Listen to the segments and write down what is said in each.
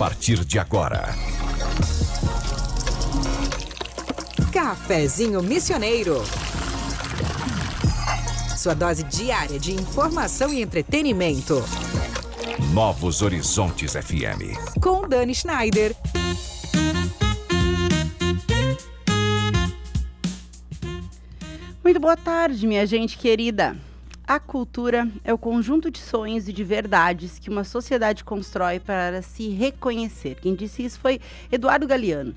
partir de agora. Cafezinho Missioneiro. Sua dose diária de informação e entretenimento. Novos Horizontes FM. Com Dani Schneider. Muito boa tarde, minha gente querida. A cultura é o conjunto de sonhos e de verdades que uma sociedade constrói para se reconhecer. Quem disse isso foi Eduardo Galeano.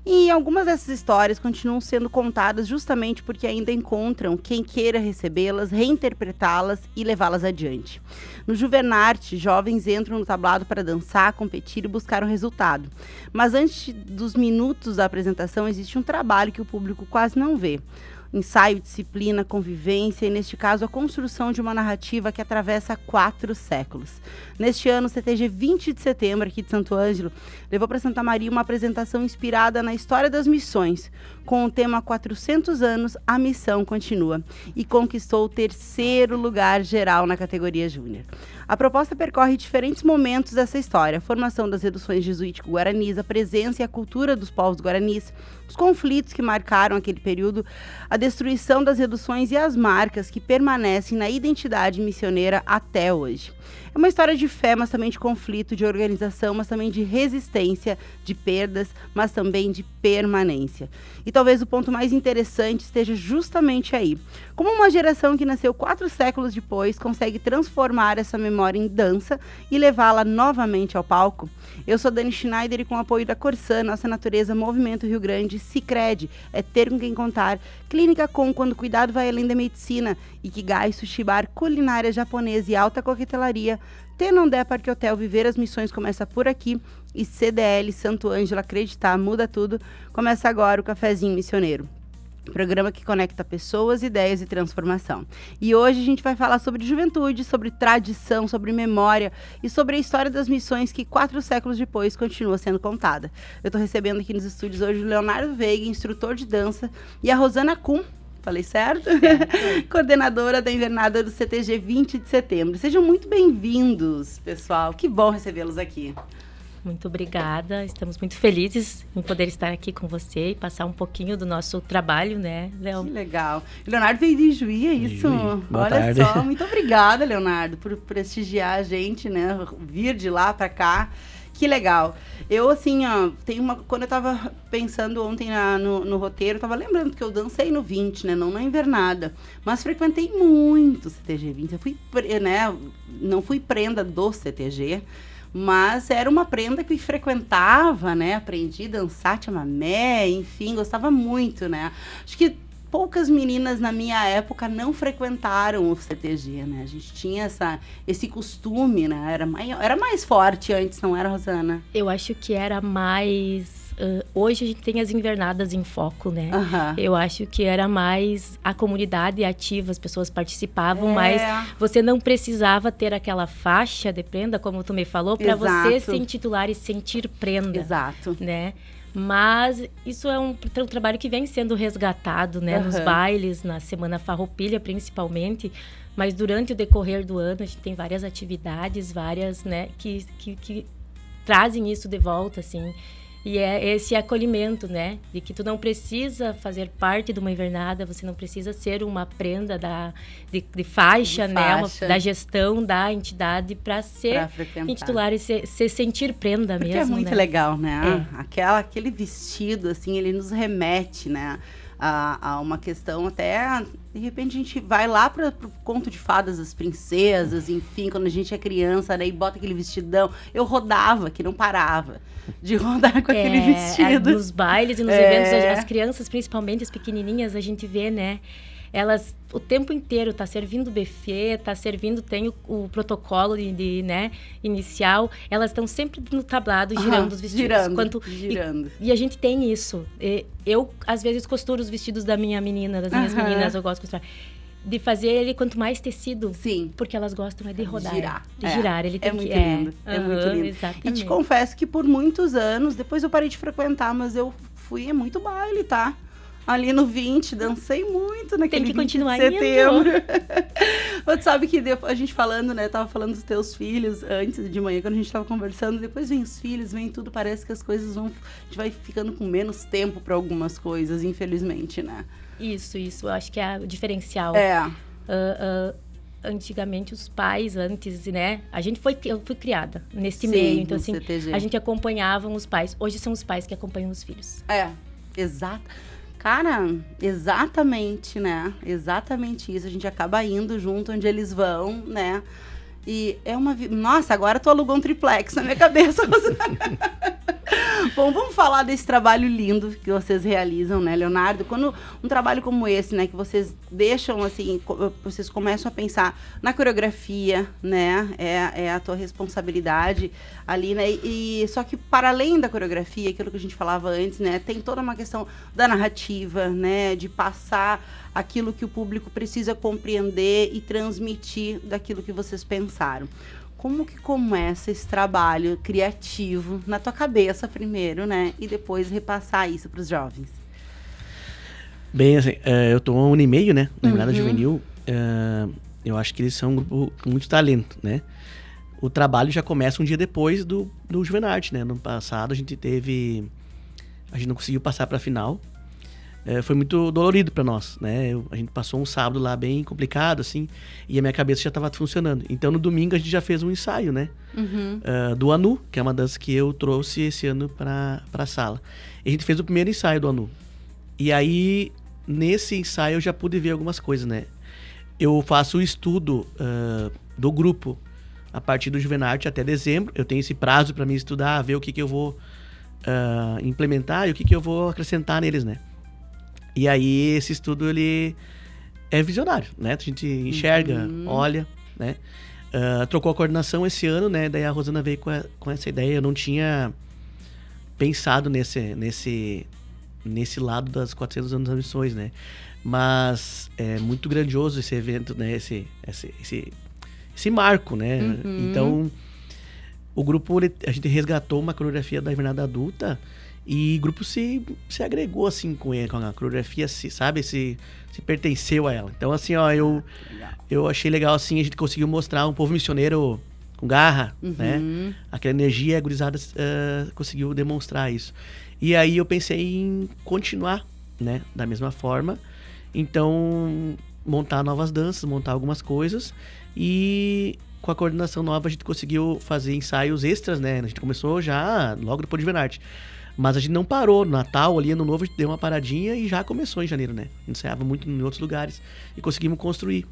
E algumas dessas histórias continuam sendo contadas justamente porque ainda encontram quem queira recebê-las, reinterpretá-las e levá-las adiante. No Juvenarte, jovens entram no tablado para dançar, competir e buscar um resultado. Mas antes dos minutos da apresentação, existe um trabalho que o público quase não vê. Ensaio, disciplina, convivência e, neste caso, a construção de uma narrativa que atravessa 4 séculos. Neste ano, o CTG 20 de setembro, aqui de Santo Ângelo, levou para Santa Maria uma apresentação inspirada na história das missões. Com o tema 400 anos, a missão continua. E conquistou o 3º lugar geral na categoria Júnior. A proposta percorre diferentes momentos dessa história. A formação das reduções jesuítico-guaranis, a presença e a cultura dos povos guaranis, os conflitos que marcaram aquele período, a destruição das reduções e as marcas que permanecem na identidade missioneira até hoje. É uma história de fé, mas também de conflito, de organização, mas também de resistência, de perdas, mas também de permanência. E talvez o ponto mais interessante esteja justamente aí. Como uma geração que nasceu 4 séculos depois consegue transformar essa memória em dança e levá-la novamente ao palco? Eu sou Dani Schneider e com o apoio da Corsã, Nossa Natureza, Movimento Rio Grande, Sicredi, é ter com quem contar, Clínica Com, quando o cuidado vai além da medicina, Ikigai Sushi Bar, culinária japonesa e alta coquetelaria, Tenondé Parque Hotel, viver as missões começa por aqui, e CDL Santo Ângelo, acreditar, muda tudo. Começa agora o Cafezinho Missioneiro. Programa que conecta pessoas, ideias e transformação. E hoje a gente vai falar sobre juventude, sobre tradição, sobre memória e sobre a história das missões que 4 séculos depois continua sendo contada. Eu estou recebendo aqui nos estúdios hoje o Leonardo Veiga, instrutor de dança, e a Rosana Kuhn, falei certo? Coordenadora da invernada do CTG 20 de setembro. Sejam muito bem-vindos, pessoal. Que bom recebê-los aqui. Muito obrigada, estamos muito felizes em poder estar aqui com você e passar um pouquinho do nosso trabalho, né, Léo? Que legal. Leonardo veio de Juí, é isso? Boa Olha tarde. só, muito obrigada, Leonardo, por prestigiar a gente, né, vir de lá para cá. Que legal. Eu, assim, ó, quando eu tava pensando ontem no roteiro, eu tava lembrando que eu dancei no 20, né, não na invernada, mas frequentei muito o CTG 20. Eu fui, né, não fui prenda do CTG, mas era uma prenda que frequentava, né? Aprendi a dançar chamamé, enfim, gostava muito, né? Acho que poucas meninas na minha época não frequentaram o CTG, né? A gente tinha esse costume, né? Era mais forte antes, não era, Rosana? Eu acho que era mais... hoje a gente tem as invernadas em foco, né? Uhum. Eu acho que era mais a comunidade ativa, as pessoas participavam, mas você não precisava ter aquela faixa de prenda, como tu me falou, para você se intitular e sentir prenda. Exato. Né? Mas isso é um trabalho que vem sendo resgatado, né? Nos bailes, na Semana Farroupilha, principalmente. Mas durante o decorrer do ano, a gente tem várias atividades, várias, né? Que trazem isso de volta, assim. E é esse acolhimento, né? De que tu não precisa fazer parte de uma invernada, você não precisa ser uma prenda de faixa, né? Da gestão da entidade para ser intitular e se sentir prenda. Porque mesmo, é muito né? legal, né? Aquele vestido, assim, ele nos remete, né? A uma questão até... De repente a gente vai lá pro conto de fadas das princesas, enfim, quando a gente é criança, né, e bota aquele vestidão. Eu rodava, que não parava de rodar com aquele vestido. Nos bailes e nos eventos, as crianças, principalmente as pequenininhas, a gente vê, né? Elas o tempo inteiro tá servindo buffet, tem o protocolo né, inicial, elas estão sempre no tablado girando os vestidos. Girando. E a gente tem isso. Eu, às vezes, costuro os vestidos das minhas meninas, eu gosto de costurar. De fazer ele quanto mais tecido. Sim. Porque elas gostam de rodar. De girar. Ele tem muito lindo. É muito lindo. Exatamente. E te confesso que por muitos anos, depois eu parei de frequentar, mas eu fui muito baile, tá? ali no 20, dancei muito naquele 20 de continuar setembro. Mas sabe que depois, a gente falando, né, tava falando dos teus filhos antes de manhã, quando a gente tava conversando, depois vem os filhos, vem tudo, parece que as coisas vão, a gente vai ficando com menos tempo para algumas coisas, infelizmente, né? Isso, eu acho que é o diferencial. Antigamente os pais, antes, né? Eu fui criada nesse meio, então assim, a gente acompanhava os pais. Hoje são os pais que acompanham os filhos. Exato. Cara, exatamente, né? Exatamente isso. A gente acaba indo junto onde eles vão, né? E é uma... Nossa, agora tu alugou um triplex na minha cabeça. Bom, vamos falar desse trabalho lindo que vocês realizam, né, Leonardo? Quando um trabalho como esse, né, que vocês deixam, assim, vocês começam a pensar na coreografia, né, é a tua responsabilidade ali, né, e só que para além da coreografia, aquilo que a gente falava antes, né, tem toda uma questão da narrativa, né, de passar aquilo que o público precisa compreender e transmitir daquilo que vocês pensaram. Como que começa esse trabalho criativo na tua cabeça primeiro, né? E depois repassar isso para os jovens? Bem, assim, eu tô há 1 ano e meio, né? Na Jornada Juvenil. Eu acho que eles são um grupo com muito talento, né? O trabalho já começa um dia depois do Juvenarte, né? No passado a gente não conseguiu passar para a final. Foi muito dolorido para nós, né? A gente passou um sábado lá bem complicado, assim, e a minha cabeça já estava funcionando. Então, no domingo, a gente já fez um ensaio, né? Do Anu, que é uma das que eu trouxe esse ano para a sala. E a gente fez o primeiro ensaio do Anu. E aí, nesse ensaio, eu já pude ver algumas coisas, né? Eu faço o estudo do grupo a partir do Juvenarte até dezembro. Eu tenho esse prazo para me estudar, ver o que eu vou implementar e o que eu vou acrescentar neles, né? E aí, esse estudo, ele é visionário, né? A gente enxerga, olha, né? Trocou a coordenação esse ano, né? Daí a Rosana veio com essa ideia. Eu não tinha pensado nesse lado das 400 anos das missões, né? Mas é muito grandioso esse evento, né? Esse marco, né? Então, o grupo, a gente resgatou uma coreografia da Jornada Adulta. E o grupo se agregou, assim, com a coreografia, se pertenceu a ela. Então, assim, ó, eu achei legal, assim, a gente conseguiu mostrar um povo missioneiro com garra, né? Aquela energia, a gurizada conseguiu demonstrar isso. E aí eu pensei em continuar, né? Da mesma forma. Então, montar novas danças, montar algumas coisas. E com a coordenação nova, a gente conseguiu fazer ensaios extras, né? A gente começou já logo depois de Juvenarte. Mas a gente não parou. No Natal, ali, Ano Novo, a gente deu uma paradinha e já começou em janeiro, né? A gente ensaiava muito em outros lugares e conseguimos construir.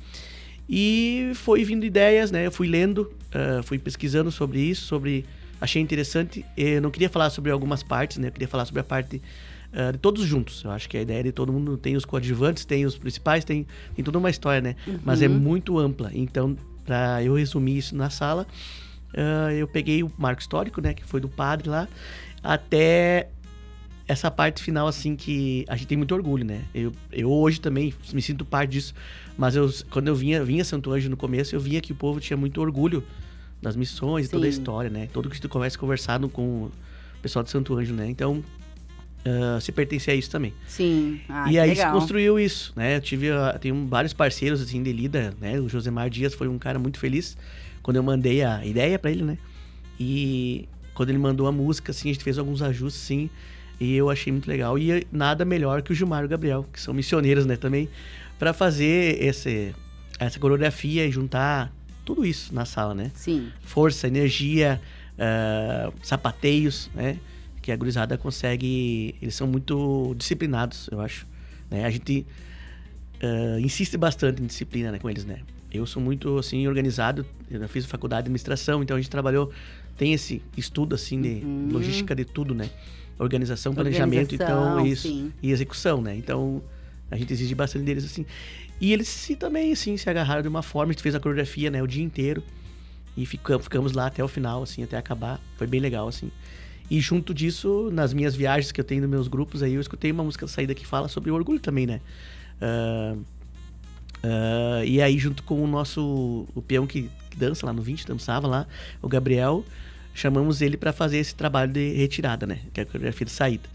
E foi vindo ideias, né? Eu fui lendo, fui pesquisando sobre isso, achei interessante. Eu não queria falar sobre algumas partes, né? Eu queria falar sobre a parte de todos juntos. Eu acho que a ideia de todo mundo tem os coadjuvantes, tem os principais, tem toda uma história, né? Mas é muito ampla. Então, para eu resumir isso na sala, eu peguei o marco histórico, né? Que foi do padre lá, até essa parte final, assim, que a gente tem muito orgulho, né? Eu hoje também me sinto parte disso, mas quando eu vinha Santo Ângelo no começo, eu via que o povo tinha muito orgulho das missões, toda a história, né? Tudo que tu conversado com o pessoal de Santo Ângelo, né? Então, se pertence a isso também. Sim. E aí se construiu isso, né? Tenho vários parceiros, assim, de lida, né? O Josemar Dias foi um cara muito feliz quando eu mandei a ideia pra ele, né? E quando ele mandou a música, assim, a gente fez alguns ajustes, assim, e eu achei muito legal. E nada melhor que o Gilmar e o Gabriel, que são missioneiros, né, também, para fazer essa coreografia e juntar tudo isso na sala, né? Sim. Força, energia, sapateios, né? Que a gurizada consegue... Eles são muito disciplinados, eu acho, né? A gente insiste bastante em disciplina, né, com eles, né? Eu sou muito, assim, organizado. Eu fiz faculdade de administração, então a gente trabalhou... Tem esse estudo, assim, de logística de tudo, né? Organização, planejamento, então, isso. Sim. E execução, né? Então, a gente exige bastante deles, assim. E eles também, assim, se agarraram de uma forma. A gente fez a coreografia, né? O dia inteiro. E ficamos lá até o final, assim, até acabar. Foi bem legal, assim. E junto disso, nas minhas viagens que eu tenho nos meus grupos aí, eu escutei uma música saída que fala sobre o orgulho também, né? E aí, junto com o peão que dança lá no 20, dançava lá, o Gabriel, chamamos ele para fazer esse trabalho de retirada, né? Que é a coreografia de saída.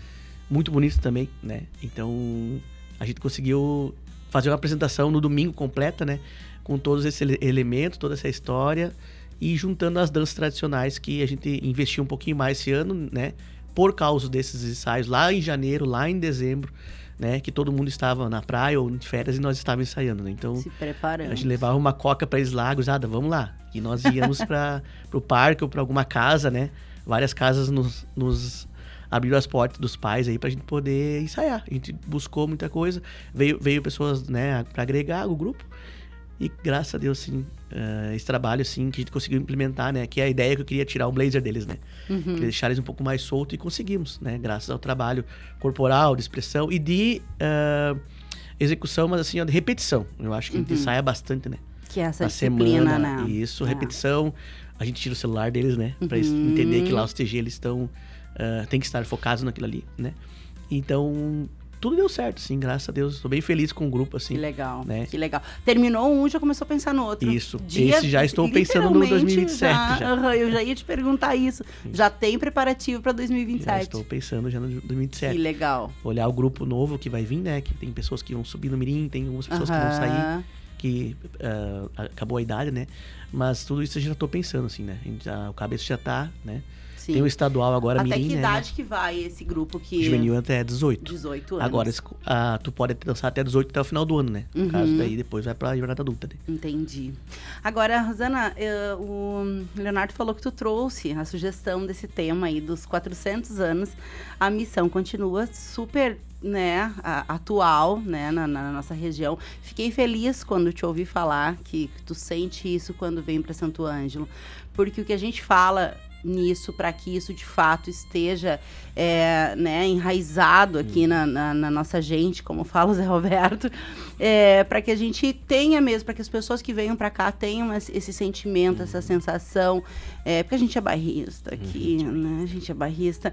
muito bonitos também, né? Então, a gente conseguiu fazer uma apresentação no domingo completa, né? Com todos esses elementos, toda essa história e juntando as danças tradicionais que a gente investiu um pouquinho mais esse ano, né? Por causa desses ensaios lá em janeiro, lá em dezembro, né? Que todo mundo estava na praia ou de férias e nós estávamos ensaiando, né? Então, se preparando. A gente levava uma coca para eles lá, gurizada, vamos lá. E nós íamos para o parque ou para alguma casa, né? Várias casas nos abriram as portas dos pais aí pra gente poder ensaiar. A gente buscou muita coisa, veio pessoas, né, para agregar o grupo. E graças a Deus, sim, esse trabalho, assim, que a gente conseguiu implementar, né? Que é a ideia que eu queria tirar o blazer deles, né? Queria deixar eles um pouco mais soltos e conseguimos, né? Graças ao trabalho corporal, de expressão e de execução, mas assim, ó, de repetição. Eu acho que a gente ensaia bastante, né? Que é essa Na disciplina, semana, né? Isso, repetição. A gente tira o celular deles, né? Pra eles entender que lá os TG, eles estão... tem que estar focados naquilo ali, né? Então... Tudo deu certo, sim, graças a Deus. Estou bem feliz com o grupo, assim. Que legal, né? Que legal. Terminou um, já começou a pensar no outro. Isso, esse já estou pensando no 2027. Eu já ia te perguntar isso. Já tem preparativo para 2027? Já estou pensando já no 2027. Que legal. Olhar o grupo novo que vai vir, né? Que tem pessoas que vão subir no mirim, tem algumas pessoas que vão sair, que acabou a idade, né? Mas tudo isso eu já estou pensando, assim, né? O cabeça já tá, né? Sim. Tem o estadual agora, Até mirim, que né? idade que vai esse grupo que... Juvenil até 18. 18 anos. Agora, tu pode dançar até 18 até o final do ano, né? No caso, daí depois vai pra jornada adulta, né? Entendi. Agora, Rosana, o Leonardo falou que tu trouxe a sugestão desse tema aí dos 400 anos. A missão continua super, né, atual, né, na nossa região. Fiquei feliz quando te ouvi falar que tu sente isso quando vem para Santo Ângelo, porque o que a gente fala nisso, para que isso de fato esteja né, enraizado aqui na nossa gente, como fala o Zé Roberto, para que a gente tenha mesmo, para que as pessoas que venham para cá tenham esse sentimento, essa sensação, porque a gente é bairrista aqui, né? A gente é bairrista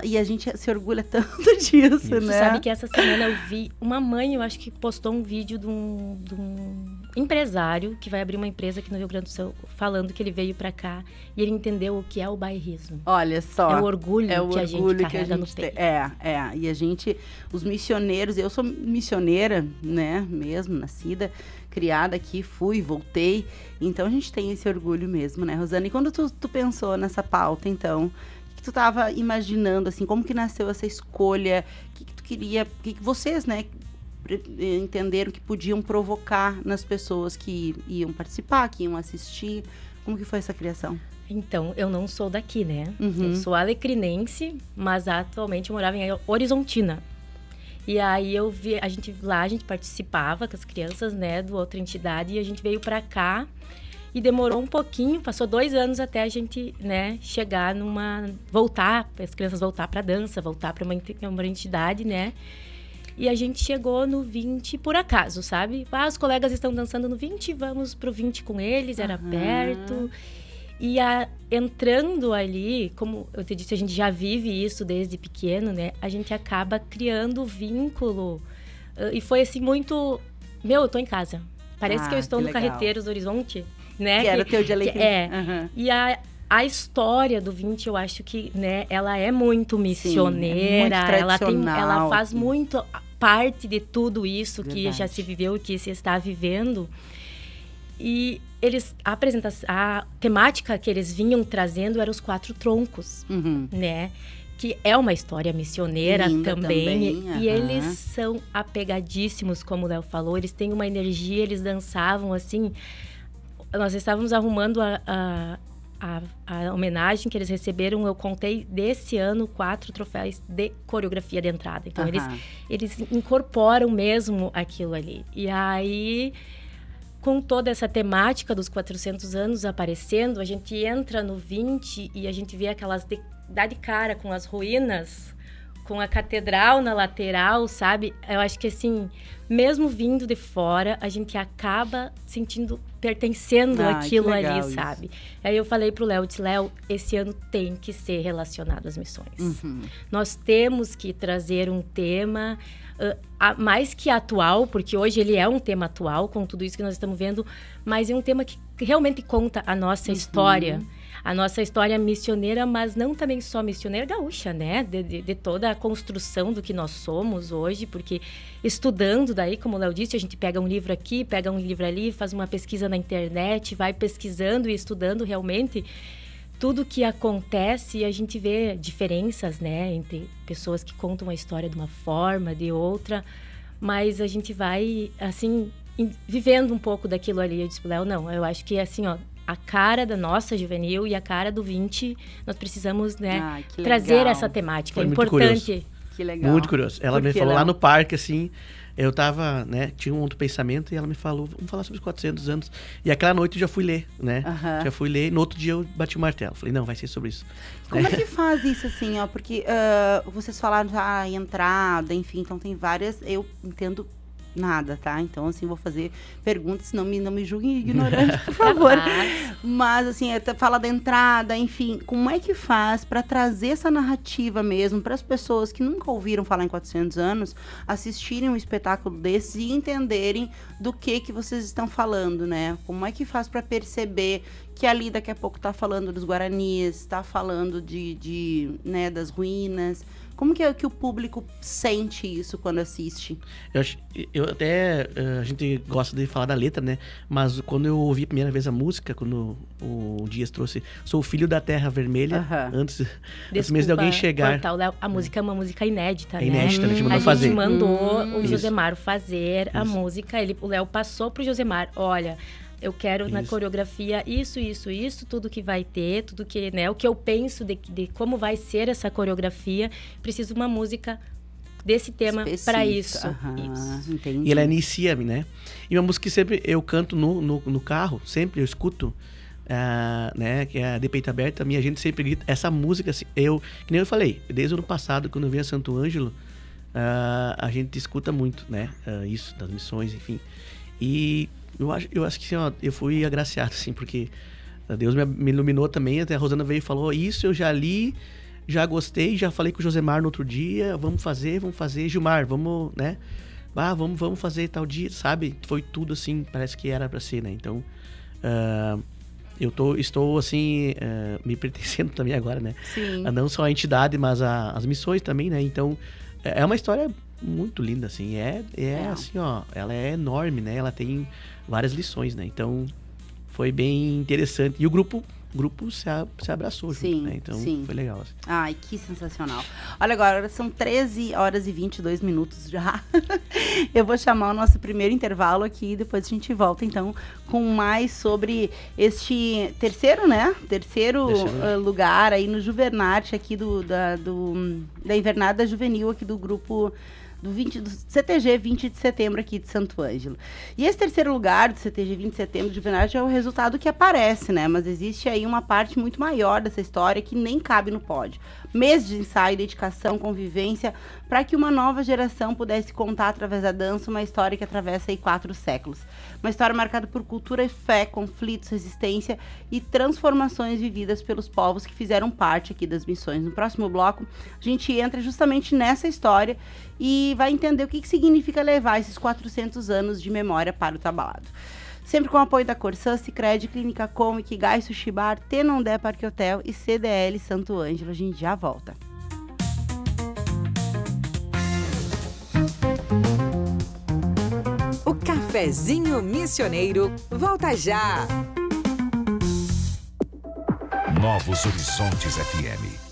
e a gente se orgulha tanto disso, né? Você sabe que essa semana eu vi uma mãe, eu acho que postou um vídeo de um empresário que vai abrir uma empresa aqui no Rio Grande do Sul, falando que ele veio para cá e ele entendeu o que é o bairrismo. Olha só. É o orgulho que a gente carrega no peito. E a gente, os missioneiros, eu sou missioneira, né, mesmo, nascida, criada aqui, fui, voltei, então a gente tem esse orgulho mesmo, né, Rosana? E quando tu pensou nessa pauta, então, o que tu estava imaginando, assim, como que nasceu essa escolha, o que tu queria, o que vocês, né, entenderam que podiam provocar nas pessoas que iam participar, que iam assistir, como que foi essa criação? Então, eu não sou daqui, né? Eu sou alecrinense, mas atualmente eu morava em Horizontina. E aí a gente participava com as crianças, né, de outra entidade, e a gente veio pra cá e demorou um pouquinho, passou 2 anos até a gente, né, chegar voltar, as crianças voltar pra dança, voltar pra uma entidade, né? E a gente chegou no 20 por acaso, sabe? Os colegas estão dançando no 20, vamos pro 20 com eles, era perto. E entrando ali, como eu te disse, a gente já vive isso desde pequeno, né? A gente acaba criando vínculo. E foi assim muito... eu tô em casa. Parece que eu estou no Carreteiros do Horizonte, né? Que era o teu de alecrim. E a história do 20, eu acho que, né, ela é muito missioneira. Sim, muito ela faz muito parte de tudo isso. Verdade. Que já se viveu e que se está vivendo. E a temática que eles vinham trazendo era os 4 troncos, né? Que é uma história missioneira também. E eles são apegadíssimos, como o Léo falou. Eles têm uma energia, eles dançavam assim. Nós estávamos arrumando a homenagem que eles receberam. Eu contei desse ano 4 troféus de coreografia de entrada. Então, eles incorporam mesmo aquilo ali. E aí... com toda essa temática dos 400 anos aparecendo, a gente entra no 20 e a gente vê dá de cara com as ruínas, com a catedral na lateral, sabe? Eu acho que, assim, mesmo vindo de fora, a gente acaba pertencendo àquilo ali, isso. Sabe? Aí eu falei pro Léo, disse, Léo, esse ano tem que ser relacionado às missões. Nós temos que trazer um tema... mais que atual, porque hoje ele é um tema atual, com tudo isso que nós estamos vendo, mas é um tema que realmente conta a nossa história. A nossa história missioneira, mas não também só missioneira gaúcha, né? De toda a construção do que nós somos hoje, porque estudando daí, como o Léo disse, a gente pega um livro aqui, pega um livro ali, faz uma pesquisa na internet, vai pesquisando e estudando realmente tudo que acontece, e a gente vê diferenças, né? Entre pessoas que contam a história de uma forma, de outra, mas a gente vai, assim, vivendo um pouco daquilo ali. Eu disse pro Léo, não, eu acho que assim, ó, a cara da nossa juvenil e a cara do 20, nós precisamos, né, trazer essa temática. É importante. Curioso. Que legal. Muito curioso. Ela me falou lá no parque, assim, eu tava, né, tinha um outro pensamento e ela me falou, vamos falar sobre os 400 anos. E aquela noite eu já fui ler, né? Já fui ler, no outro dia eu bati o martelo. Falei, não, vai ser sobre isso. Como é que faz isso, assim, ó? Porque vocês falaram a entrada, enfim, então tem várias, eu entendo nada, tá? Então, assim, vou fazer perguntas, não me julguem ignorante, por favor. Mas, assim, fala da entrada, enfim, como é que faz para trazer essa narrativa mesmo para as pessoas que nunca ouviram falar em 400 anos, assistirem um espetáculo desses e entenderem do que vocês estão falando, né? Como é que faz para perceber que ali daqui a pouco tá falando dos guaranis, tá falando né, das ruínas? Como que é que o público sente isso quando assiste? Eu até, a gente gosta de falar da letra, né? Mas quando eu ouvi a primeira vez a música, quando o Dias trouxe Sou Filho da Terra Vermelha, antes mesmo de alguém chegar... A música é uma música inédita, né? Inédita, a gente mandou fazer. A gente mandou o Josemar fazer a música. O Léo passou pro Josemar, olha... Eu quero na coreografia isso, tudo que vai ter, tudo que, né, o que eu penso de como vai ser essa coreografia. Preciso de uma música desse tema para isso. Isso. Entendi. E ela inicia, né? E uma música que sempre eu canto no carro, sempre eu escuto, né, que é De Peito Aberto, a minha gente sempre grita essa música, assim, que nem eu falei, desde o ano passado, quando eu vim a Santo Ângelo, a gente escuta muito, né, isso, das missões, enfim. E eu acho que assim, ó, eu fui agraciado, assim, porque Deus me iluminou também. Até a Rosana veio e falou, isso eu já li, já gostei, já falei com o Josemar no outro dia, vamos fazer, Gilmar, vamos, né? Vamos fazer tal dia, sabe? Foi tudo assim, parece que era pra ser, né? Então, estou assim, me pertencendo também agora, né? Sim. Não só a entidade, mas as missões também, né? Então, é uma história muito linda, assim, assim, ó, ela é enorme, né, ela tem várias lições, né, então foi bem interessante, e o grupo se abraçou junto, né, então foi legal, assim. Ai, que sensacional. Olha agora, são 13 horas e 22 minutos já, eu vou chamar o nosso primeiro intervalo aqui, e depois a gente volta, então, com mais sobre este terceiro lugar aí no Juvernarte, aqui da Invernada Juvenil, aqui do grupo do CTG 20 de setembro aqui de Santo Ângelo. E esse terceiro lugar do CTG 20 de setembro de Juvernarte é o resultado que aparece, né? Mas existe aí uma parte muito maior dessa história que nem cabe no pódio. Meses de ensaio, dedicação, convivência, para que uma nova geração pudesse contar através da dança uma história que atravessa aí 4 séculos. Uma história marcada por cultura e fé, conflitos, resistência e transformações vividas pelos povos que fizeram parte aqui das missões. No próximo bloco, a gente entra justamente nessa história e vai entender o que significa levar esses 400 anos de memória para o Tabalado. Sempre com o apoio da Corsã, Sicredi, Clínica Com, Ikigai Sushi Bar, Tenondé Parque Hotel e CDL Santo Ângelo. A gente já volta. O Cafezinho Missioneiro volta já. Novos Horizontes FM.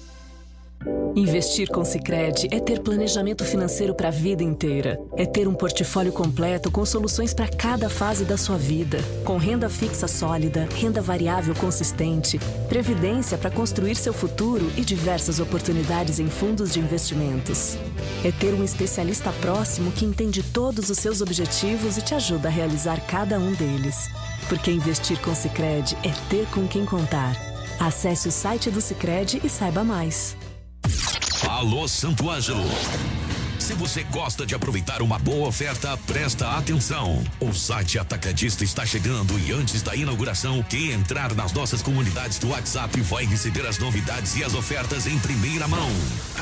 Investir com Sicredi é ter planejamento financeiro para a vida inteira. É ter um portfólio completo com soluções para cada fase da sua vida. Com renda fixa sólida, renda variável consistente, previdência para construir seu futuro e diversas oportunidades em fundos de investimentos. É ter um especialista próximo que entende todos os seus objetivos e te ajuda a realizar cada um deles. Porque investir com Sicredi é ter com quem contar. Acesse o site do Sicredi e saiba mais. Alô Santo Ângelo. Se você gosta de aproveitar uma boa oferta, presta atenção. O site Atacadista está chegando e antes da inauguração, quem entrar nas nossas comunidades do WhatsApp vai receber as novidades e as ofertas em primeira mão.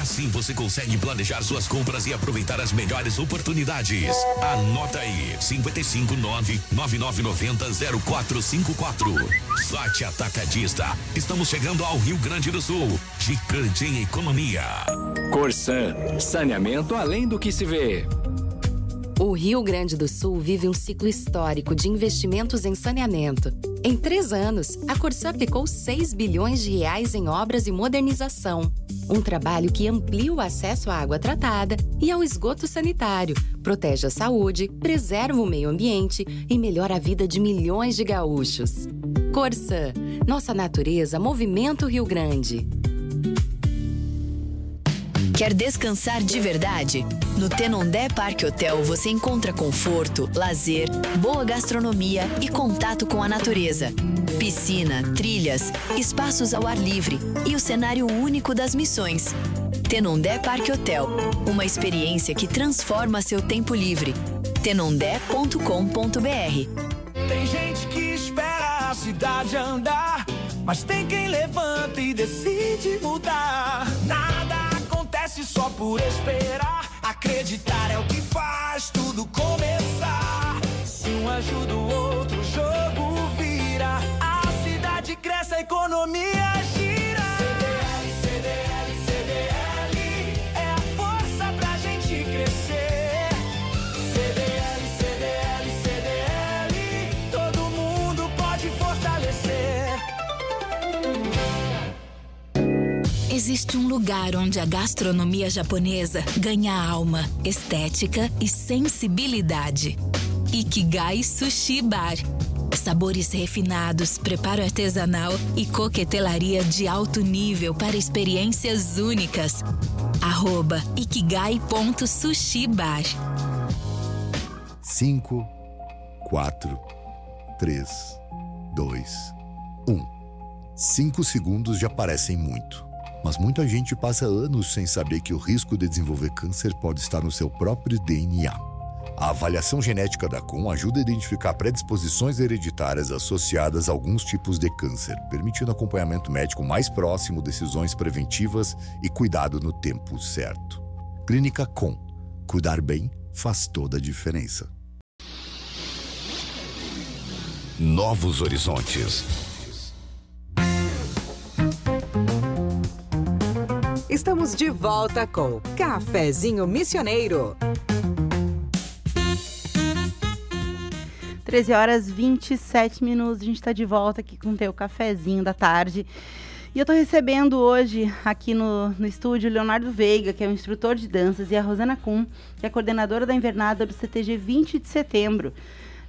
Assim você consegue planejar suas compras e aproveitar as melhores oportunidades. Anota aí, 559-9990-0454. Site Atacadista. Estamos chegando ao Rio Grande do Sul. Gigante em economia. Corsan, saneamento além do que se vê. O Rio Grande do Sul vive um ciclo histórico de investimentos em saneamento. Em 3 anos, a Corsan aplicou 6 bilhões de reais em obras e modernização. Um trabalho que amplia o acesso à água tratada e ao esgoto sanitário, protege a saúde, preserva o meio ambiente e melhora a vida de milhões de gaúchos. Corsan, nossa natureza movimenta o Rio Grande. Quer descansar de verdade? No Tenondé Parque Hotel você encontra conforto, lazer, boa gastronomia e contato com a natureza. Piscina, trilhas, espaços ao ar livre e o cenário único das missões. Tenondé Parque Hotel, uma experiência que transforma seu tempo livre. tenondé.com.br. Tem gente que espera a cidade andar, mas tem quem levanta e decide mudar. Nada acontece só por esperar. Acreditar é o que faz tudo começar. Se um ajuda o outro, o jogo vira. A cidade cresce, a economia gira. CDL, CDL, CDL é a força pra gente crescer. CDL, CDL, CDL, todo mundo pode fortalecer. Existe um lugar onde a gastronomia japonesa ganha alma, estética e sensibilidade. Ikigai Sushi Bar. Sabores refinados, preparo artesanal e coquetelaria de alto nível para experiências únicas. @ikigai.sushibar. 5, 4, 3, 2, 1. 5 segundos já parecem muito. Mas muita gente passa anos sem saber que o risco de desenvolver câncer pode estar no seu próprio DNA. A avaliação genética da COM ajuda a identificar predisposições hereditárias associadas a alguns tipos de câncer, permitindo acompanhamento médico mais próximo, decisões preventivas e cuidado no tempo certo. Clínica COM. Cuidar bem faz toda a diferença. Novos horizontes. Estamos de volta com Cafezinho Missioneiro. 13h27, a gente está de volta aqui com o teu cafezinho da tarde. E eu estou recebendo hoje aqui no estúdio o Leonardo Veiga, que é um instrutor de danças, e a Rosana Kuhn, que é coordenadora da invernada do CTG 20 de setembro.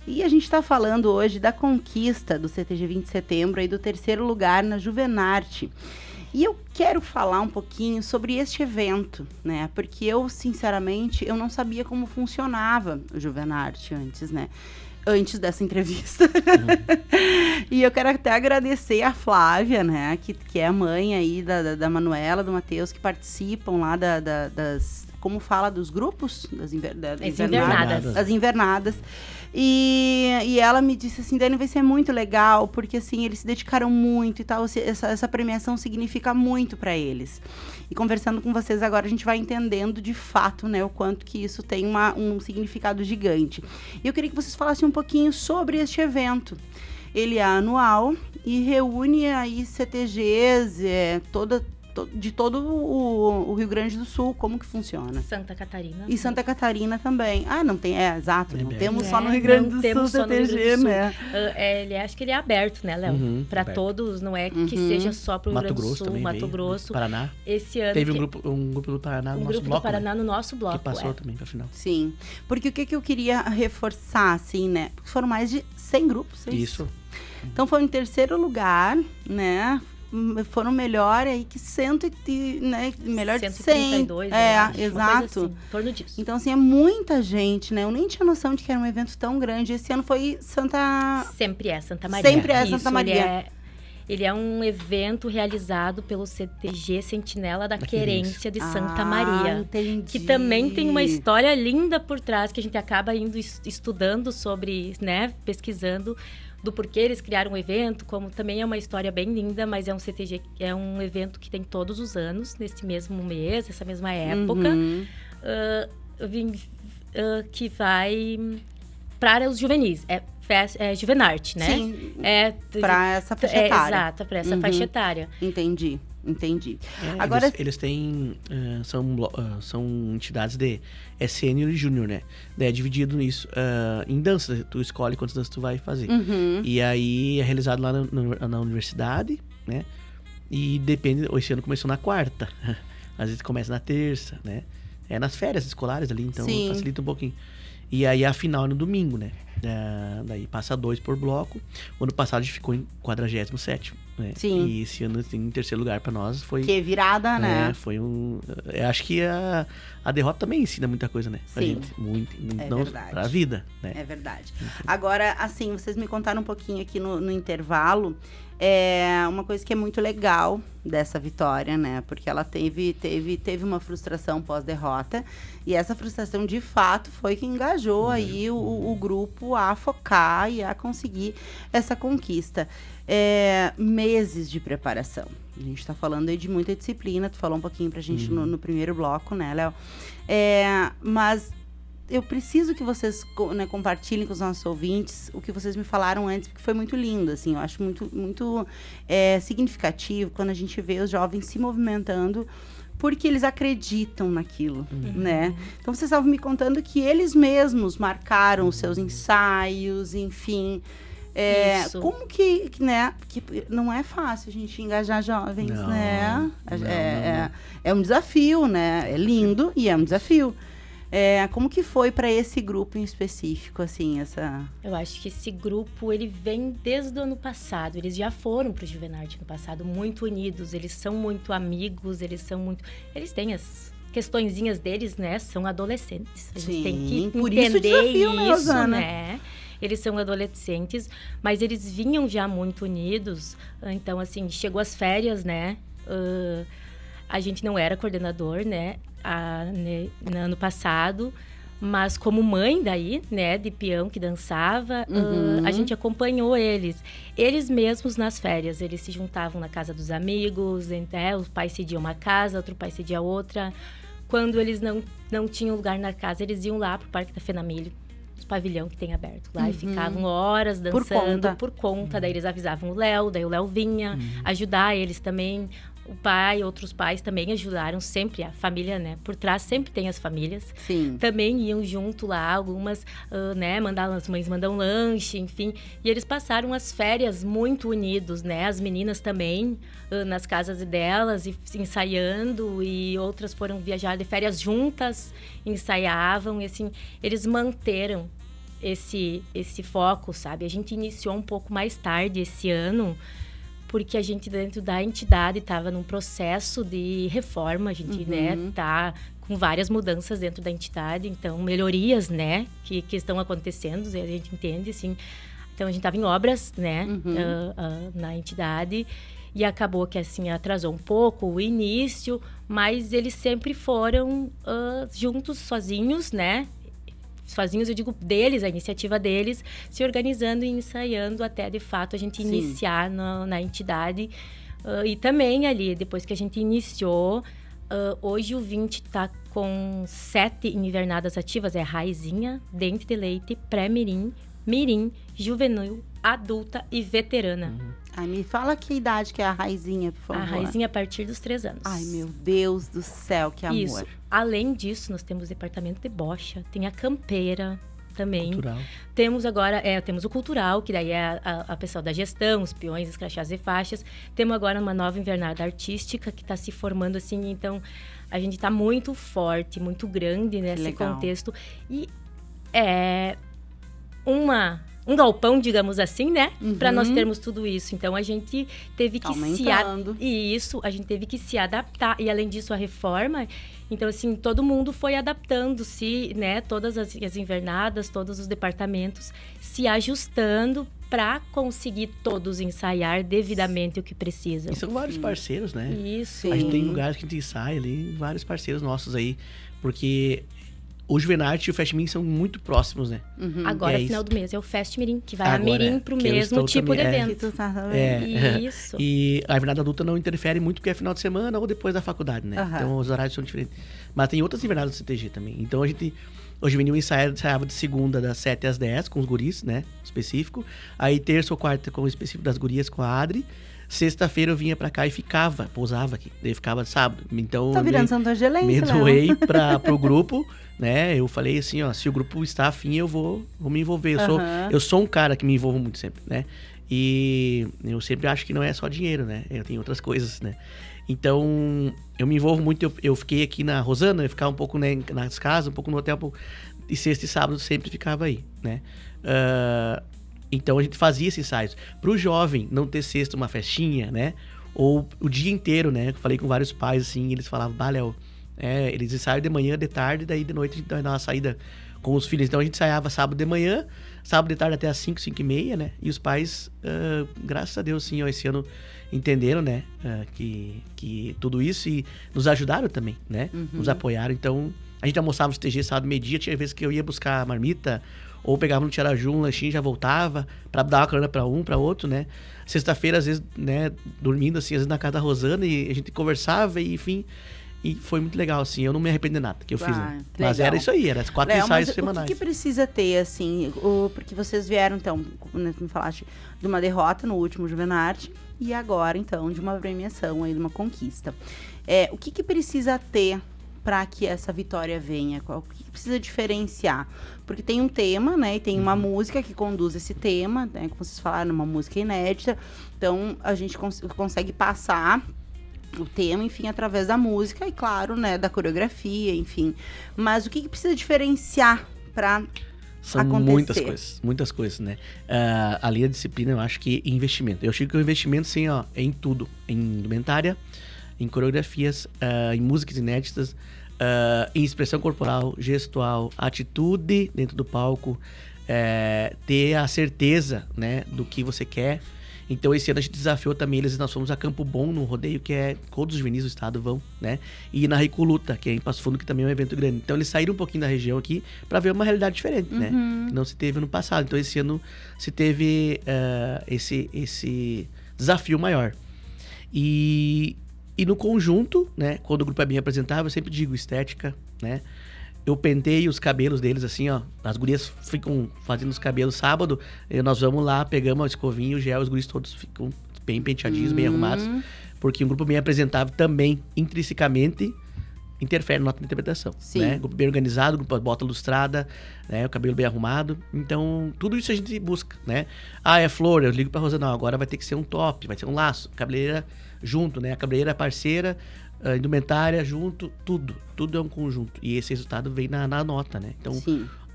E a gente está falando hoje da conquista do CTG 20 de setembro e do 3º lugar na Juvenarte. E eu quero falar um pouquinho sobre este evento, né? Porque eu, sinceramente, eu não sabia como funcionava o Juvenarte antes, né? Antes dessa entrevista. E eu quero até agradecer a Flávia, né? Que é a mãe aí da Manuela, do Matheus, que participam lá das... Como fala dos grupos? Das invernadas. E ela me disse assim, Dani, vai ser muito legal, porque assim, eles se dedicaram muito e tal, essa premiação significa muito para eles. E conversando com vocês agora, a gente vai entendendo de fato, né, o quanto que isso tem um significado gigante. E eu queria que vocês falassem um pouquinho sobre este evento. Ele é anual e reúne aí CTGs, de todo o Rio Grande do Sul. Como que funciona? Santa Catarina. E Santa Catarina também. Ah, não tem, exato, não temos só no Rio Grande do Sul CTG, né? Acho que ele é aberto, né, Léo? Para todos, não é que seja só para o Rio Grande do Sul, Mato Grosso. Paraná. Esse ano teve um grupo do Paraná no nosso bloco. Um grupo do Paraná no nosso bloco. Que passou também para final. Sim, porque o que eu queria reforçar, assim, né? Porque foram mais de 100 grupos. Isso. Então foi em 3º lugar, né? Foram melhor aí que melhor de 100. 132, exato. Assim, em torno disso. Então, assim, é muita gente, né? Eu nem tinha noção de que era um evento tão grande. Esse ano foi Sempre é Santa Maria. Santa Maria. Ele é um evento realizado pelo CTG Sentinela da Querência de Santa Maria. Entendi. Que também tem uma história linda por trás, que a gente acaba indo estudando sobre, né, pesquisando do porquê eles criaram o evento, como também é uma história bem linda, mas é um CTG, é um evento que tem todos os anos, nesse mesmo mês, essa mesma época, que vai para os juvenis. É Juvenarte, né? Sim, para essa faixa etária. Exato, para essa faixa etária. Entendi. Agora eles têm são entidades de sênior e júnior, né? Daí é dividido nisso em danças. Tu escolhe quantas danças tu vai fazer. E aí é realizado lá na universidade, né? E depende. Esse ano começou na quarta. Às vezes começa na terça, né? É nas férias escolares ali, então facilita um pouquinho. E aí a final é no domingo, né? Daí passa 2 por bloco. O ano passado a gente ficou em 47º, né? Sim. E esse ano, assim, em terceiro lugar pra nós foi... Que virada, né? Foi um... Eu acho que a derrota também ensina muita coisa, né? Pra gente. Muito. Não verdade. Pra vida, né? É verdade. Agora, assim, vocês me contaram um pouquinho aqui no intervalo, uma coisa que é muito legal dessa vitória, né? Porque ela teve uma frustração pós-derrota, e essa frustração, de fato, foi que engajou aí o grupo a focar e a conseguir essa conquista. Meses de preparação. A gente está falando aí de muita disciplina, tu falou um pouquinho pra gente no primeiro bloco, né, Léo? Mas eu preciso que vocês, né, compartilhem com os nossos ouvintes o que vocês me falaram antes, porque foi muito lindo, assim, eu acho muito significativo quando a gente vê os jovens se movimentando porque eles acreditam naquilo, né? Então, vocês estavam me contando que eles mesmos marcaram os seus ensaios, enfim... como que, né? Que não é fácil a gente engajar jovens, né? É um desafio, né? É lindo e é um desafio. Como que foi para esse grupo em específico, assim, essa... Eu acho que esse grupo, ele vem desde o ano passado. Eles já foram pro Juvenarte no passado, muito unidos. Eles são muito amigos, eles têm as questõezinhas deles, né? São adolescentes. A gente tem que por entender isso o desafio, isso, né? Eles são adolescentes, mas eles vinham já muito unidos. Então, assim, chegou as férias, né? A gente não era coordenador, né? No ano passado, mas como mãe daí, né, de peão que dançava, a gente acompanhou eles. Eles mesmos nas férias, eles se juntavam na casa dos amigos, né, o pai cedia uma casa, outro pai cedia outra. Quando eles não tinham lugar na casa, eles iam lá pro Parque da Fenamilho, pavilhão que tem aberto lá, e ficavam horas dançando por conta. Daí eles avisavam o Léo, daí o Léo vinha ajudar eles também. O pai, outros pais também ajudaram sempre, a família, né? Por trás sempre tem as famílias. Sim. Também iam junto lá, algumas, né? As mães mandam lanche, enfim. E eles passaram as férias muito unidos, né? As meninas também, nas casas delas, ensaiando. E outras foram viajar de férias juntas, ensaiavam. E assim, eles manteram esse foco, sabe? A gente iniciou um pouco mais tarde esse ano, porque a gente, dentro da entidade, estava num processo de reforma. A gente, né, tá com várias mudanças dentro da entidade, então, melhorias, né, que estão acontecendo, a gente entende, assim. Então, a gente estava em obras, né, na entidade, e acabou que, assim, atrasou um pouco o início, mas eles sempre foram juntos, sozinhos, né, sozinhos, eu digo deles, a iniciativa deles, se organizando e ensaiando até, de fato, a gente iniciar na entidade. E também ali, depois que a gente iniciou, hoje o 20 está com 7 invernadas ativas, raizinha, dente de leite, pré-mirim, mirim, juvenil, adulta e veterana. Ai, me fala que idade que é a raizinha, por favor. A raizinha a partir dos 3 anos. Ai, meu Deus do céu, que amor. Isso. Além disso, nós temos o departamento de bocha, tem a campeira também. Cultural. Temos agora, temos o cultural, que daí é a pessoal da gestão, os peões, os crachás e faixas. Temos agora uma nova invernada artística que está se formando, assim, então a gente está muito forte, muito grande nesse contexto. E é um galpão, digamos assim, né? Para nós termos tudo isso. Então, a gente teve que a gente teve que se adaptar. E, além disso, a reforma... Então, assim, todo mundo foi adaptando-se, né? Todas as invernadas, todos os departamentos se ajustando para conseguir todos ensaiar devidamente o que precisam. E são vários parceiros, né? Isso. A gente tem lugares que a gente ensaia ali, vários parceiros nossos aí, porque o Juvenarte e o Fest Mirim são muito próximos, né? Agora, final do mês, é o Fest Mirim, que vai a Mirim pro mesmo tipo de evento. Isso. E a Invernada Adulta não interfere muito, porque é final de semana ou depois da faculdade, né? Então, os horários são diferentes. Mas tem outras invernadas do CTG também. Então, o Juvenil ensaiava de segunda, das 7 às 10, com os guris, né? Específico. Aí, terça ou quarta, com o específico das gurias, com a Adri. Sexta-feira eu vinha pra cá e pousava aqui. Daí ficava sábado. Então, tá virando Santo Angelense, me doei pro grupo, né? Eu falei assim, ó, se o grupo está afim, eu vou me envolver. Eu sou um cara que me envolvo muito sempre, né? E eu sempre acho que não é só dinheiro, né? Eu tenho outras coisas, né? Então, eu me envolvo muito. Eu fiquei aqui na Rosana, eu ficava um pouco, né, nas casas, um pouco no hotel. E sexta e sábado sempre ficava aí, né? Então, a gente fazia esses ensaios. Pro jovem não ter sexta uma festinha, né? Ou o dia inteiro, né? Eu falei com vários pais, assim, eles falavam, Léo, eles ensaiam de manhã, de tarde, daí de noite a gente vai dar uma saída com os filhos. Então, a gente ensaiava sábado de manhã, sábado de tarde até às 5, 5 e meia, né? E os pais, graças a Deus, sim, ó, esse ano entenderam, né? Que tudo isso e nos ajudaram também, né? Nos apoiaram. Então, a gente almoçava no CTG sábado meio-dia, tinha vezes que eu ia buscar a marmita, ou pegava no Tiaraju um lanchinho e já voltava, pra dar uma carona pra um, pra outro, né? Sexta-feira, às vezes, né, dormindo assim, às vezes na casa da Rosana, e a gente conversava, e enfim... E foi muito legal, assim, eu não me arrependo de nada que eu fiz. Né? Mas era isso aí, era 4 ensaios semanais. O que precisa ter, assim, porque vocês vieram, então, como me falaste, de uma derrota no último Juvenarte, e agora, então, de uma premiação aí, de uma conquista. O que precisa ter para que essa vitória venha? O que precisa diferenciar? Porque tem um tema, né, e tem uma música que conduz esse tema, né, como vocês falaram, uma música inédita, então a gente consegue passar o tema, enfim, através da música e, claro, né, da coreografia, enfim. Mas o que precisa diferenciar para acontecer? São muitas coisas, né? Ali a disciplina, eu acho que é investimento. Eu acho que o investimento, sim, ó, é em tudo. Em indumentária, em coreografias, em músicas inéditas, em expressão corporal, gestual, atitude dentro do palco, ter a certeza, né, do que você quer. Então, esse ano a gente desafiou também eles. Nós fomos a Campo Bom, no rodeio, que todos os juvenis do estado vão, né? E na Recoluta, que é em Passo Fundo, que também é um evento grande. Então, eles saíram um pouquinho da região aqui para ver uma realidade diferente, né? Que não se teve no passado. Então, esse ano se teve esse desafio maior. E no conjunto, né? Quando o grupo é bem apresentável, eu sempre digo estética, né? Eu penteio os cabelos deles, assim, ó. As gurias ficam fazendo os cabelos sábado. Nós vamos lá, pegamos a escovinha, o gel, os guris todos ficam bem penteadinhos, bem arrumados. Porque um grupo bem apresentável também, intrinsecamente, interfere na nossa interpretação. Sim. Né? Grupo bem organizado, grupo bota lustrada, né? O cabelo bem arrumado. Então, tudo isso a gente busca, né? É flor, eu ligo pra Rosana, não, agora vai ter que ser um top, vai ser um laço. Cabeleireira junto, né? A cabeleireira parceira, a indumentária junto, tudo é um conjunto. E esse resultado vem na nota, né? Então,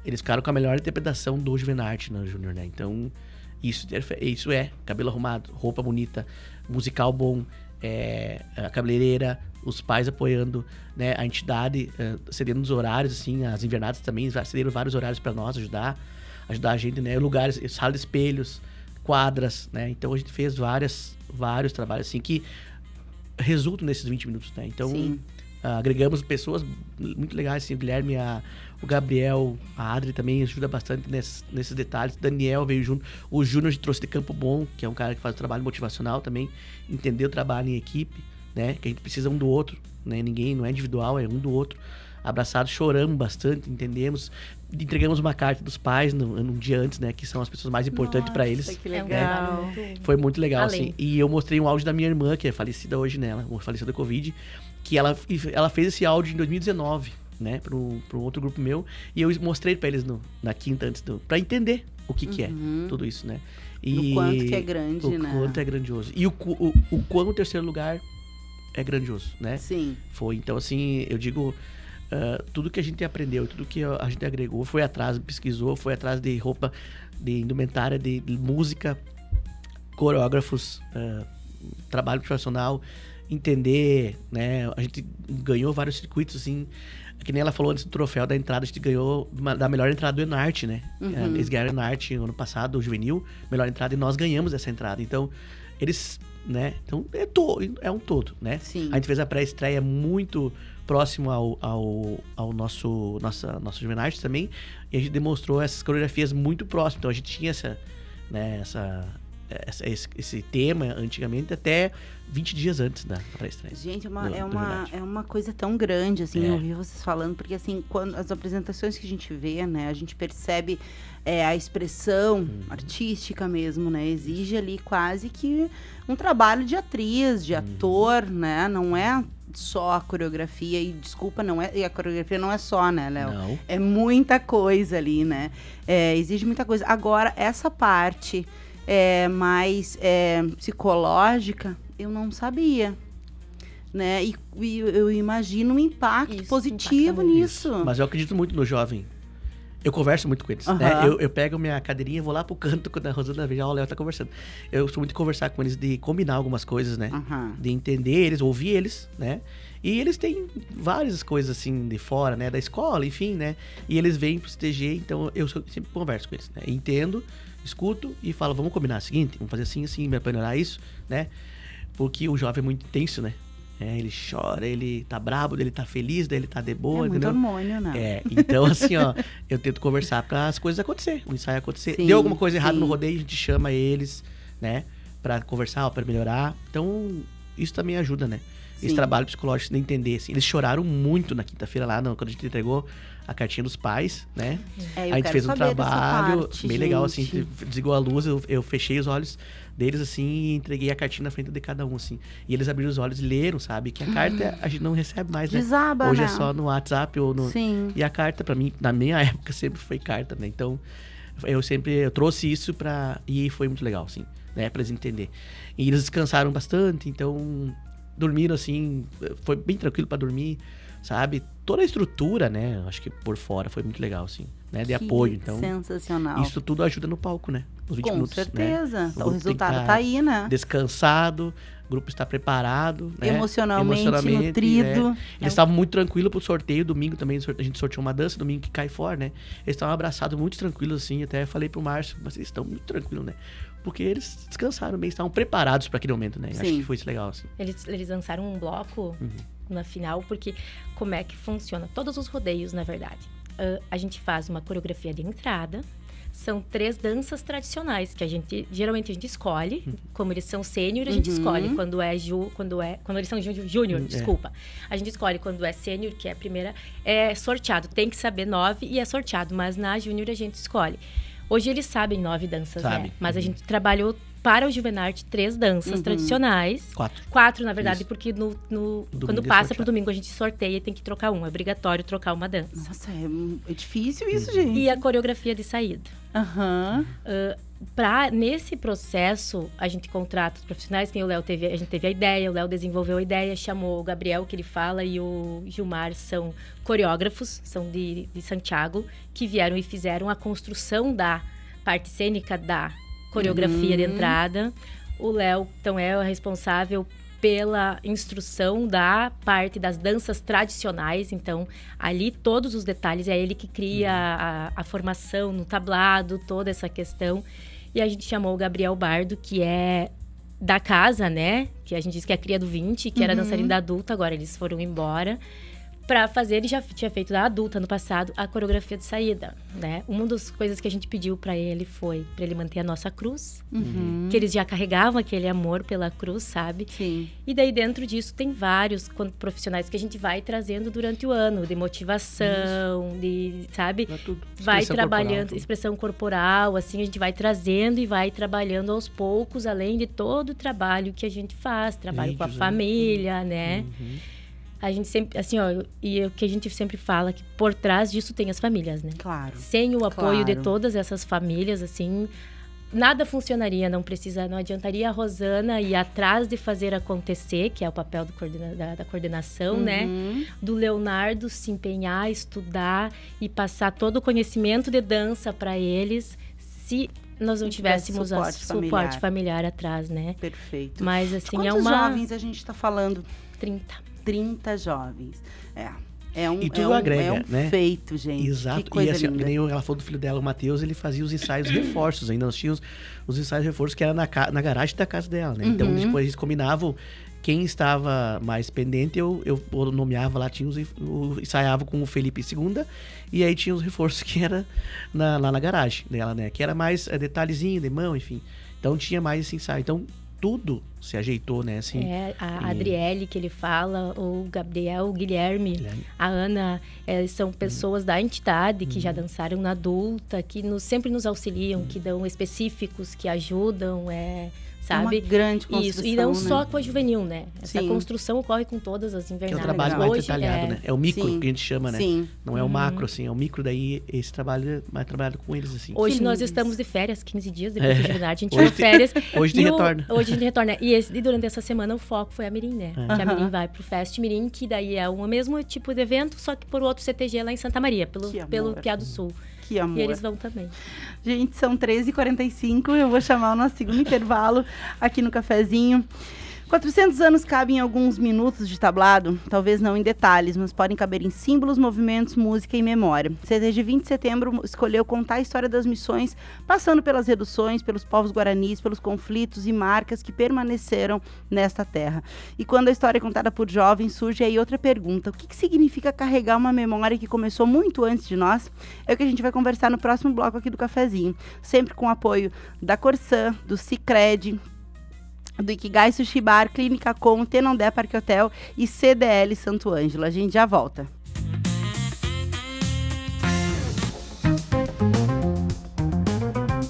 eles ficaram com a melhor interpretação do Juvenarte no Júnior, né? Então, isso é cabelo arrumado, roupa bonita, musical bom, a cabeleireira, os pais apoiando, né? A entidade cedendo os horários, assim, as invernadas também cederam vários horários para nós ajudar a gente, né? Lugares, sala de espelhos, quadras, né? Então, a gente fez vários trabalhos, assim, que resultam nesses 20 minutos, né? Então, agregamos pessoas muito legais, assim, o Guilherme, o Gabriel, a Adri também ajuda bastante nesses detalhes. Daniel veio junto. O Júnior trouxe de Campo Bom, que é um cara que faz um trabalho motivacional também. Entender o trabalho em equipe, né? Que a gente precisa um do outro, né? Ninguém, não é individual, é um do outro. Abraçados, choramos bastante, entendemos. Entregamos uma carta dos pais num dia antes, né? Que são as pessoas mais importantes para eles. Que legal. Né? Foi muito legal, assim. E eu mostrei um áudio da minha irmã, que é falecida hoje, né? Ela faleceu da Covid. Que ela fez esse áudio em 2019, né? Para um outro grupo meu. E eu mostrei para eles na quinta antes para entender o que é tudo isso, né? E o quanto que é grande, né? O quanto é grandioso. E o quanto o terceiro lugar é grandioso, né? Sim. Foi. Então, assim, eu digo... tudo que a gente aprendeu, tudo que a gente agregou, foi atrás, pesquisou, foi atrás de roupa, de indumentária, de música, coreógrafos, trabalho profissional, entender, né? A gente ganhou vários circuitos, assim, Que nem ela falou antes do troféu da entrada, a gente ganhou da melhor entrada do Enarte, né? Eles ganharam Enarte ano passado, o juvenil, melhor entrada, e nós ganhamos essa entrada. Então, eles, né? Então, é um todo, né? Sim. A gente fez a pré-estreia muito próximo ao nosso Juvenarte também, e a gente demonstrou essas coreografias muito próximo. Então, a gente tinha esse tema antigamente até 20 dias antes da pré-estreia. Gente, é uma coisa tão grande, assim, ouvir vocês falando, porque, assim, quando as apresentações que a gente vê, né, a gente percebe a expressão artística mesmo, né, exige ali quase que um trabalho de atriz, de ator, né, não é só a coreografia, e desculpa, e a coreografia não é só, né, Léo? Não. É muita coisa ali, né, exige muita coisa. Agora, essa parte mais psicológica, eu não sabia, né? E eu imagino um impacto positivo nisso. Mas eu acredito muito no jovem. Eu converso muito com eles, né? Eu pego minha cadeirinha, vou lá pro canto quando a Rosana vê, o Léo tá conversando. Eu sou muito de conversar com eles, de combinar algumas coisas, né? De entender eles, ouvir eles, né? E eles têm várias coisas, assim, de fora, né? Da escola, enfim, né? E eles vêm pro CTG, então eu sempre converso com eles, né? Entendo, escuto e falo, vamos combinar o seguinte, vamos fazer assim, pra melhorar isso, né? Porque o jovem é muito intenso, né? Ele chora, ele tá brabo, ele tá feliz, daí ele tá de boa, entendeu? Muito hormônio, né? Então assim, ó, eu tento conversar para as coisas acontecer, o ensaio acontecer. Deu alguma coisa errada no rodeio, a gente chama eles, né? Pra conversar, pra melhorar. Então, isso também ajuda, né? Esse trabalho psicológico de entender, assim. Eles choraram muito na quinta-feira lá, quando a gente entregou a cartinha dos pais, né? A gente fez um trabalho bem legal, assim, a gente desligou a luz, eu fechei os olhos deles, assim, e entreguei a cartinha na frente de cada um, assim. E eles abriram os olhos e leram, sabe? Que a carta a gente não recebe mais, né? Desaba, hoje né? é só no WhatsApp ou no... Sim. E a carta, pra mim, na minha época, sempre foi carta, né? Então, eu trouxe isso e foi muito legal, assim, né? Pra eles entenderem. E eles descansaram bastante, então... Dormiram, assim, foi bem tranquilo pra dormir, sabe? Toda a estrutura, né? Acho que por fora foi muito legal, assim, né? De apoio, então... Sensacional. Isso tudo ajuda no palco, né? Nos 20 minutos, Com certeza. Né? O resultado tá aí, né? Descansado, o grupo está preparado, né? Emocionalmente nutrido. Né? Eles estavam muito tranquilos pro sorteio. Domingo também, a gente sorteou uma dança, domingo que cai fora, né? Eles estavam abraçados, muito tranquilos, assim. Até falei pro Márcio, mas eles estão muito tranquilos, né? Porque eles descansaram bem, estavam preparados para aquele momento, né? Acho que foi isso legal, assim. Eles lançaram um bloco na final, porque como é que funciona? Todos os rodeios, na verdade. A gente faz uma coreografia de entrada. São 3 danças tradicionais que geralmente a gente escolhe. Como eles são sênior, a gente escolhe quando eles são júnior, desculpa. A gente escolhe quando é sênior, que é a primeira, é sorteado. Tem que saber 9 e é sorteado, mas na júnior a gente escolhe. Hoje eles sabem 9 danças, né? Mas a gente trabalhou para o Juvenarte 3 danças tradicionais. 4, na verdade, porque quando passa pro domingo a gente sorteia e tem que trocar um. É obrigatório trocar uma dança. Nossa, é difícil isso, gente. E a coreografia de saída. Nesse processo, a gente contrata os profissionais. A gente teve a ideia, o Léo desenvolveu a ideia, chamou o Gabriel, que ele fala, e o Gilmar, são coreógrafos, são de Santiago, que vieram e fizeram a construção da parte cênica da coreografia de entrada. O Léo, então, é o responsável pela instrução da parte das danças tradicionais. Então, ali todos os detalhes, é ele que cria a formação no tablado, toda essa questão. E a gente chamou o Gabriel Bardo, que é da casa, né? Que a gente diz que é a cria do 20, que era dançarina da adulta, agora eles foram embora. Pra fazer, ele já tinha feito da adulta no passado, a coreografia de saída, né? Uma das coisas que a gente pediu pra ele foi pra ele manter a nossa cruz, que eles já carregavam aquele amor pela cruz, sabe? Sim. E daí dentro disso tem vários profissionais que a gente vai trazendo durante o ano, de motivação, sabe? Vai trabalhando, expressão corporal, assim, a gente vai trazendo e vai trabalhando aos poucos, além de todo o trabalho que a gente faz, trabalho com a família, né? A gente sempre, assim, ó, e o que a gente sempre fala, que por trás disso tem as famílias, né? Claro. Sem o apoio de todas essas famílias, assim, nada funcionaria, não adiantaria a Rosana ir atrás de fazer acontecer, que é o papel da coordenação, né? Do Leonardo se empenhar, estudar e passar todo o conhecimento de dança para eles, se nós não tivéssemos suporte familiar atrás, né? Perfeito. Mas, assim, quantos jovens a gente tá falando? 30 jovens. E tudo agrega, né? Feito, gente. Exato. Que coisa linda. Nem ela falou do filho dela, o Matheus, ele fazia os ensaios reforços ainda. Nós tínhamos os ensaios reforços que era na garagem da casa dela, né? Então, depois eles combinavam quem estava mais pendente, eu nomeava lá, ensaiava com o Felipe segunda, e aí tinha os reforços que era lá na garagem dela, né? Que era mais detalhezinho de mão, enfim. Então tinha mais esse ensaio. Então tudo se ajeitou, né? Assim, a Adriele, que ele fala, o Gabriel, o Guilherme, a Ana, são pessoas da entidade que já dançaram na adulta, que sempre nos auxiliam, que dão específicos, que ajudam, sabe? Uma grande construção, isso, e não né? só com a juvenil, né? Essa construção ocorre com todas as invernadas. Que é o trabalho mais detalhado, né? É o micro que a gente chama, né? Sim. Não é o macro, assim, é o micro, daí esse trabalho é mais trabalhado com eles, assim. Hoje nós estamos de férias, 15 dias depois da juvenil, a gente tirou férias. Hoje tem retorno. Hoje a gente retorna. E durante essa semana o foco foi a Mirim, né? Que a Mirim vai pro Fest Mirim, que daí é o mesmo tipo de evento, só que por outro CTG lá em Santa Maria, pelo Piá do Sul. Que amor. E eles vão também. Gente, são 13h45, eu vou chamar o nosso segundo intervalo aqui no cafezinho. 400 anos cabem em alguns minutos de tablado, talvez não em detalhes, mas podem caber em símbolos, movimentos, música e memória. CTG 20 de setembro escolheu contar a história das missões, passando pelas reduções, pelos povos guaranis, pelos conflitos e marcas que permaneceram nesta terra. E quando a história é contada por jovens, surge aí outra pergunta. O que significa carregar uma memória que começou muito antes de nós? É o que a gente vai conversar no próximo bloco aqui do cafezinho. Sempre com o apoio da Corsã, do Sicredi, do Ikigai Sushi Bar, Clínica Com, Tenondé Parque Hotel e CDL Santo Ângelo. A gente já volta.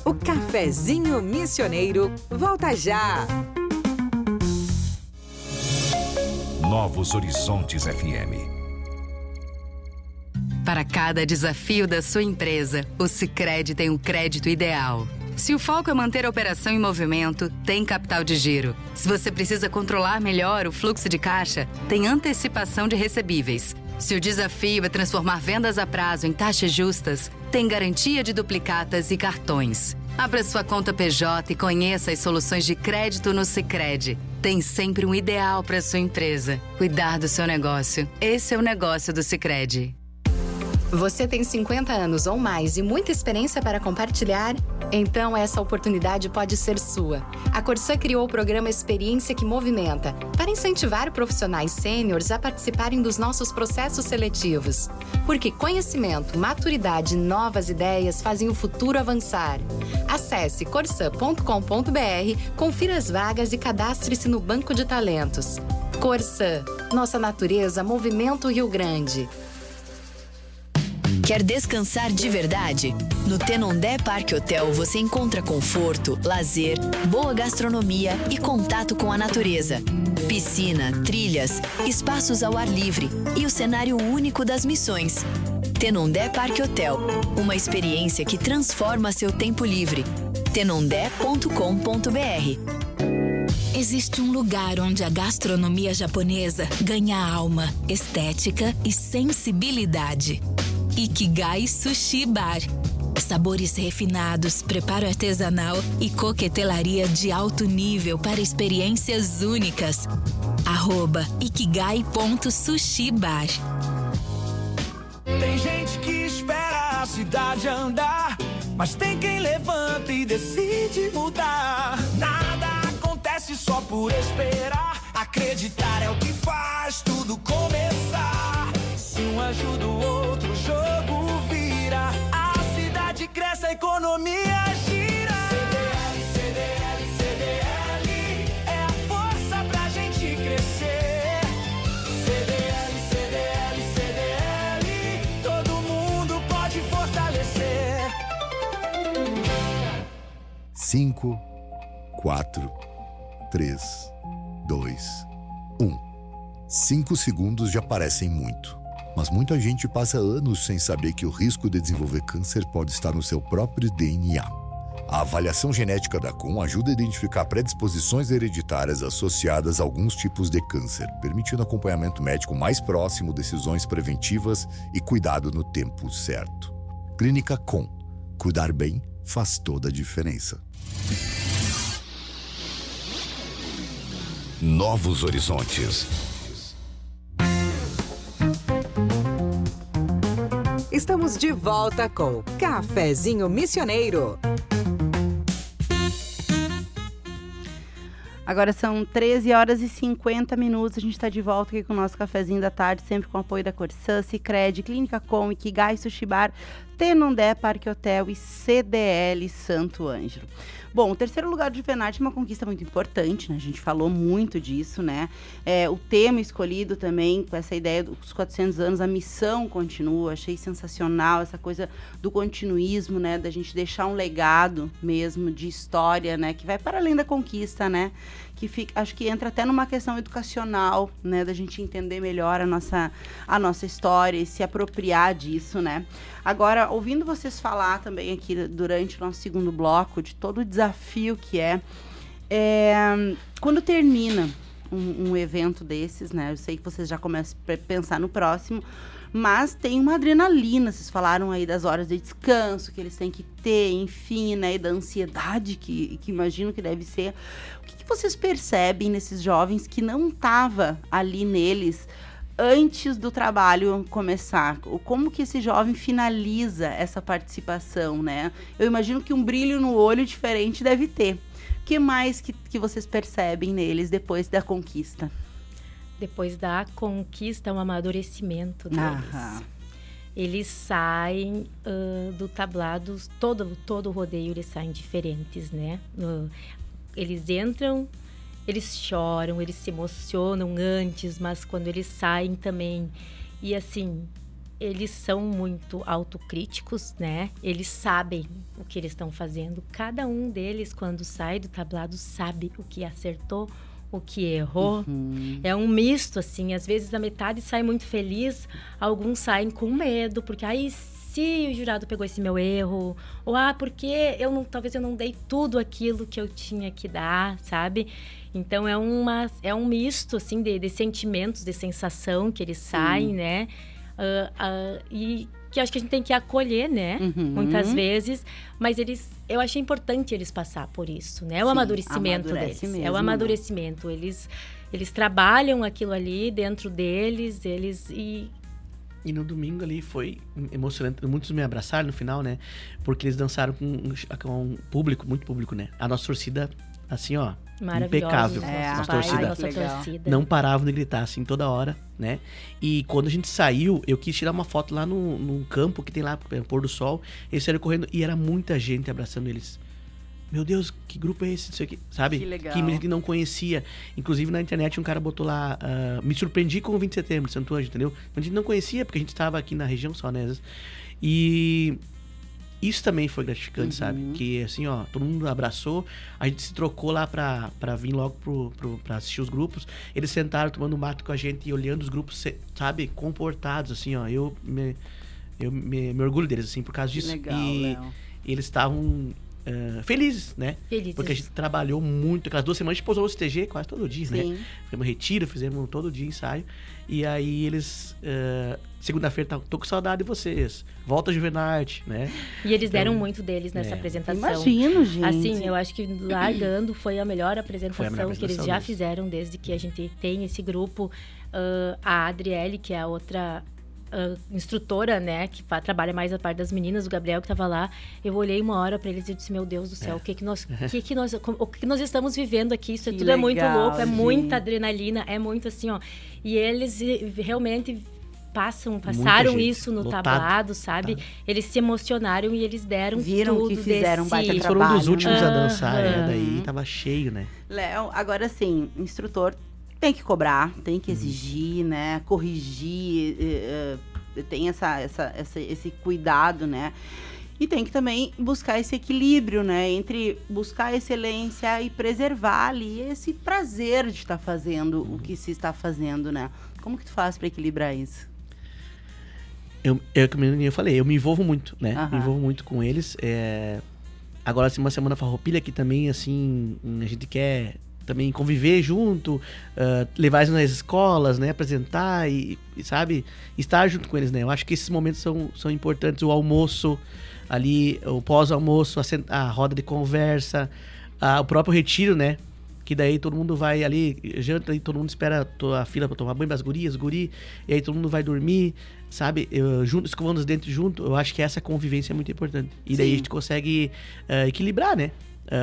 O Cafezinho Missioneiro volta já. Novos Horizontes FM. Para cada desafio da sua empresa, o Sicredi tem o crédito ideal. Se o foco é manter a operação em movimento, tem capital de giro. Se você precisa controlar melhor o fluxo de caixa, tem antecipação de recebíveis. Se o desafio é transformar vendas a prazo em taxas justas, tem garantia de duplicatas e cartões. Abra sua conta PJ e conheça as soluções de crédito no Sicredi. Tem sempre um ideal para sua empresa. Cuidar do seu negócio. Esse é o negócio do Sicredi. Você tem 50 anos ou mais e muita experiência para compartilhar? Então essa oportunidade pode ser sua. A Corsã criou o programa Experiência que Movimenta para incentivar profissionais sêniores a participarem dos nossos processos seletivos. Porque conhecimento, maturidade e novas ideias fazem o futuro avançar. Acesse corsã.com.br, confira as vagas e cadastre-se no Banco de Talentos. Corsã, nossa natureza, Movimento Rio Grande. Quer descansar de verdade? No Tenondé Parque Hotel você encontra conforto, lazer, boa gastronomia e contato com a natureza. Piscina, trilhas, espaços ao ar livre e o cenário único das missões. Tenondé Parque Hotel, uma experiência que transforma seu tempo livre. tenondé.com.br. Existe um lugar onde a gastronomia japonesa ganha alma, estética e sensibilidade. Ikigai Sushi Bar. Sabores refinados, preparo artesanal e coquetelaria de alto nível para experiências únicas. @ikigai.sushibar. Tem gente que espera a cidade andar, mas tem quem levanta e decide mudar. Nada acontece só por esperar. Acreditar é o que faz tudo começar. Se um ajuda o outro, o jogo vira. A cidade cresce, a economia gira. CDL, CDL, CDL é a força pra gente crescer. CDL, CDL, CDL, todo mundo pode fortalecer. 5, 4, 3, 2, 1. 5 segundos já parecem muito. Mas muita gente passa anos sem saber que o risco de desenvolver câncer pode estar no seu próprio DNA. A avaliação genética da Com ajuda a identificar predisposições hereditárias associadas a alguns tipos de câncer, permitindo acompanhamento médico mais próximo, decisões preventivas e cuidado no tempo certo. Clínica Com. Cuidar bem faz toda a diferença. Novos Horizontes. Estamos de volta com Cafezinho Missioneiro. Agora são 13h50. A gente está de volta aqui com o nosso cafezinho da tarde, sempre com o apoio da Corsã, Sicredi, Clínica Com, Ikigai Sushi Bar, Tenondé Parque Hotel e CDL Santo Ângelo. Bom, o terceiro lugar do Juvenarte é uma conquista muito importante, né? A gente falou muito disso, né? O tema escolhido também, com essa ideia dos 400 anos, a missão continua. Achei sensacional essa coisa do continuismo, né? Da gente deixar um legado mesmo de história, né? Que vai para além da conquista, né? Acho que entra até numa questão educacional, né? Da gente entender melhor a nossa história e se apropriar disso, né? Agora, ouvindo vocês falar também aqui durante o nosso segundo bloco de todo o desafio que quando termina um evento desses, né? Eu sei que vocês já começam a pensar no próximo, mas tem uma adrenalina. Vocês falaram aí das horas de descanso que eles têm que ter, enfim, né? E da ansiedade que imagino que deve ser. O que vocês percebem nesses jovens que não estava ali neles antes do trabalho começar? Como que esse jovem finaliza essa participação, né? Eu imagino que um brilho no olho diferente deve ter. O que mais que vocês percebem neles depois da conquista? Depois da conquista, um amadurecimento deles. Eles saem do tablado, todo o rodeio eles saem diferentes, né? Eles entram, eles choram, eles se emocionam antes, mas quando eles saem também. E assim, eles são muito autocríticos, né? Eles sabem o que eles estão fazendo. Cada um deles, quando sai do tablado, sabe o que acertou, o que errou. É um misto, assim. Às vezes a metade sai muito feliz, alguns saem com medo, porque aí se o jurado pegou esse meu erro, ou porque talvez eu não dei tudo aquilo que eu tinha que dar, sabe? Então é um misto, assim, de sentimentos, de sensação que eles saem, né? E que acho que a gente tem que acolher, né? Muitas vezes, mas eu achei importante eles passar por isso, né? O amadurecimento deles. Mesmo, é o amadurecimento. Eles trabalham aquilo ali dentro deles, E no domingo ali foi emocionante. Muitos me abraçaram no final, né? Porque eles dançaram com um público, muito público, né? A nossa torcida, assim, ó, impecável. Nossa torcida não parava de gritar, assim, toda hora, né? E quando a gente saiu, eu quis tirar uma foto lá no campo que tem lá, pôr do sol. Eles saíram correndo e era muita gente abraçando eles. Meu Deus, que grupo é esse? Isso aqui, sabe? Que legal. Que a gente não conhecia. Inclusive, na internet, um cara botou lá... me surpreendi com o 20 de setembro, Santo Ângelo, entendeu? A gente não conhecia, porque a gente estava aqui na região só, né? E isso também foi gratificante, sabe? Que, assim, ó, todo mundo abraçou. A gente se trocou lá pra vir logo pra assistir os grupos. Eles sentaram tomando mate com a gente e olhando os grupos, sabe? Comportados, assim, ó. Eu me orgulho deles, assim, por causa disso. Legal, e eles estavam... felizes, né? Felizes. Porque a gente trabalhou muito. Aquelas 2 semanas a gente pousou o CTG quase todo dia, né? Fizemos retiro, fizemos todo dia ensaio. E aí eles... segunda-feira, tô com saudade de vocês. Volta Juvenarte, né? E eles deram muito deles nessa apresentação. Imagino, gente. Assim, eu acho que largando foi a melhor apresentação que eles já fizeram desde que a gente tem esse grupo. A Adriele, que é a outra... instrutora, né, que trabalha mais a parte das meninas, o Gabriel que estava lá, eu olhei uma hora para eles e disse, meu Deus do céu, o que nós estamos vivendo aqui, isso tudo legal, é muito louco, é muita adrenalina, é muito assim, ó, e eles realmente passaram isso no tablado, sabe? Eles se emocionaram e eles deram Viram tudo que fizeram um baita eles trabalho, foram um dos últimos né? a dançar, daí tava cheio, né? Léo, agora sim, instrutor tem que cobrar, tem que exigir, né? Corrigir, tem esse cuidado, né? E tem que também buscar esse equilíbrio, né? Entre buscar excelência e preservar ali esse prazer de estar fazendo o que se está fazendo, né? Como que tu faz para equilibrar isso? Como eu falei, eu me envolvo muito, né? Me envolvo muito com eles. Agora, assim, uma semana farroupilha que também, assim, a gente quer... também conviver junto, levar eles nas escolas, né, apresentar e, sabe, estar junto com eles, né? Eu acho que esses momentos são importantes, o almoço ali, o pós-almoço, a roda de conversa, o próprio retiro, né, que daí todo mundo vai ali, janta e todo mundo espera a fila pra tomar banho, as gurias, guri, e aí todo mundo vai dormir, sabe? Escovando os dentes junto, eu acho que essa convivência é muito importante. E daí a gente consegue equilibrar, né?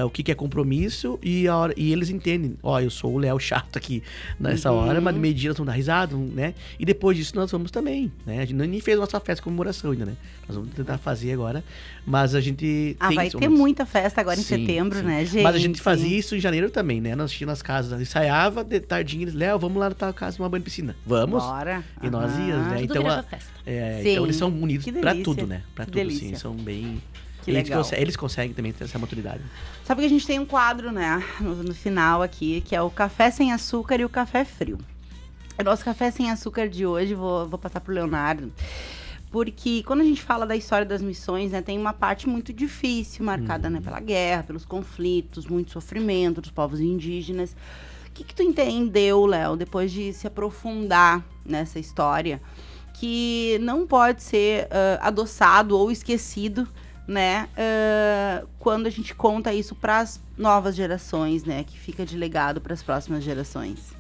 O que é compromisso e eles entendem. Eu sou o Léo chato aqui nessa hora, mas no meio-dia nós vamos dar risada, né? E depois disso nós vamos também, né? A gente nem fez nossa festa de comemoração ainda, né? Nós vamos tentar fazer agora, mas a gente vai ter muita festa agora em setembro, né, gente? Mas a gente fazia isso em janeiro também, né? Nós tínhamos nas casas, ensaiava, de tardinha, Léo, vamos lá na tua casa tomar banho de piscina. Vamos? Bora. E nós íamos, né? Então, então eles são unidos pra tudo, né? Pra tudo, sim. São bem... Eles conseguem também ter essa maturidade. Sabe que a gente tem um quadro, né, no final aqui, que é o café sem açúcar e o café frio. O nosso café sem açúcar de hoje, vou passar pro Leonardo, porque quando a gente fala da história das missões, né, tem uma parte muito difícil, marcada né, pela guerra, pelos conflitos, muito sofrimento dos povos indígenas. O que tu entendeu, Léo, depois de se aprofundar nessa história, que não pode ser adoçado ou esquecido, né, quando a gente conta isso para as novas gerações, né, que fica de legado para as próximas gerações?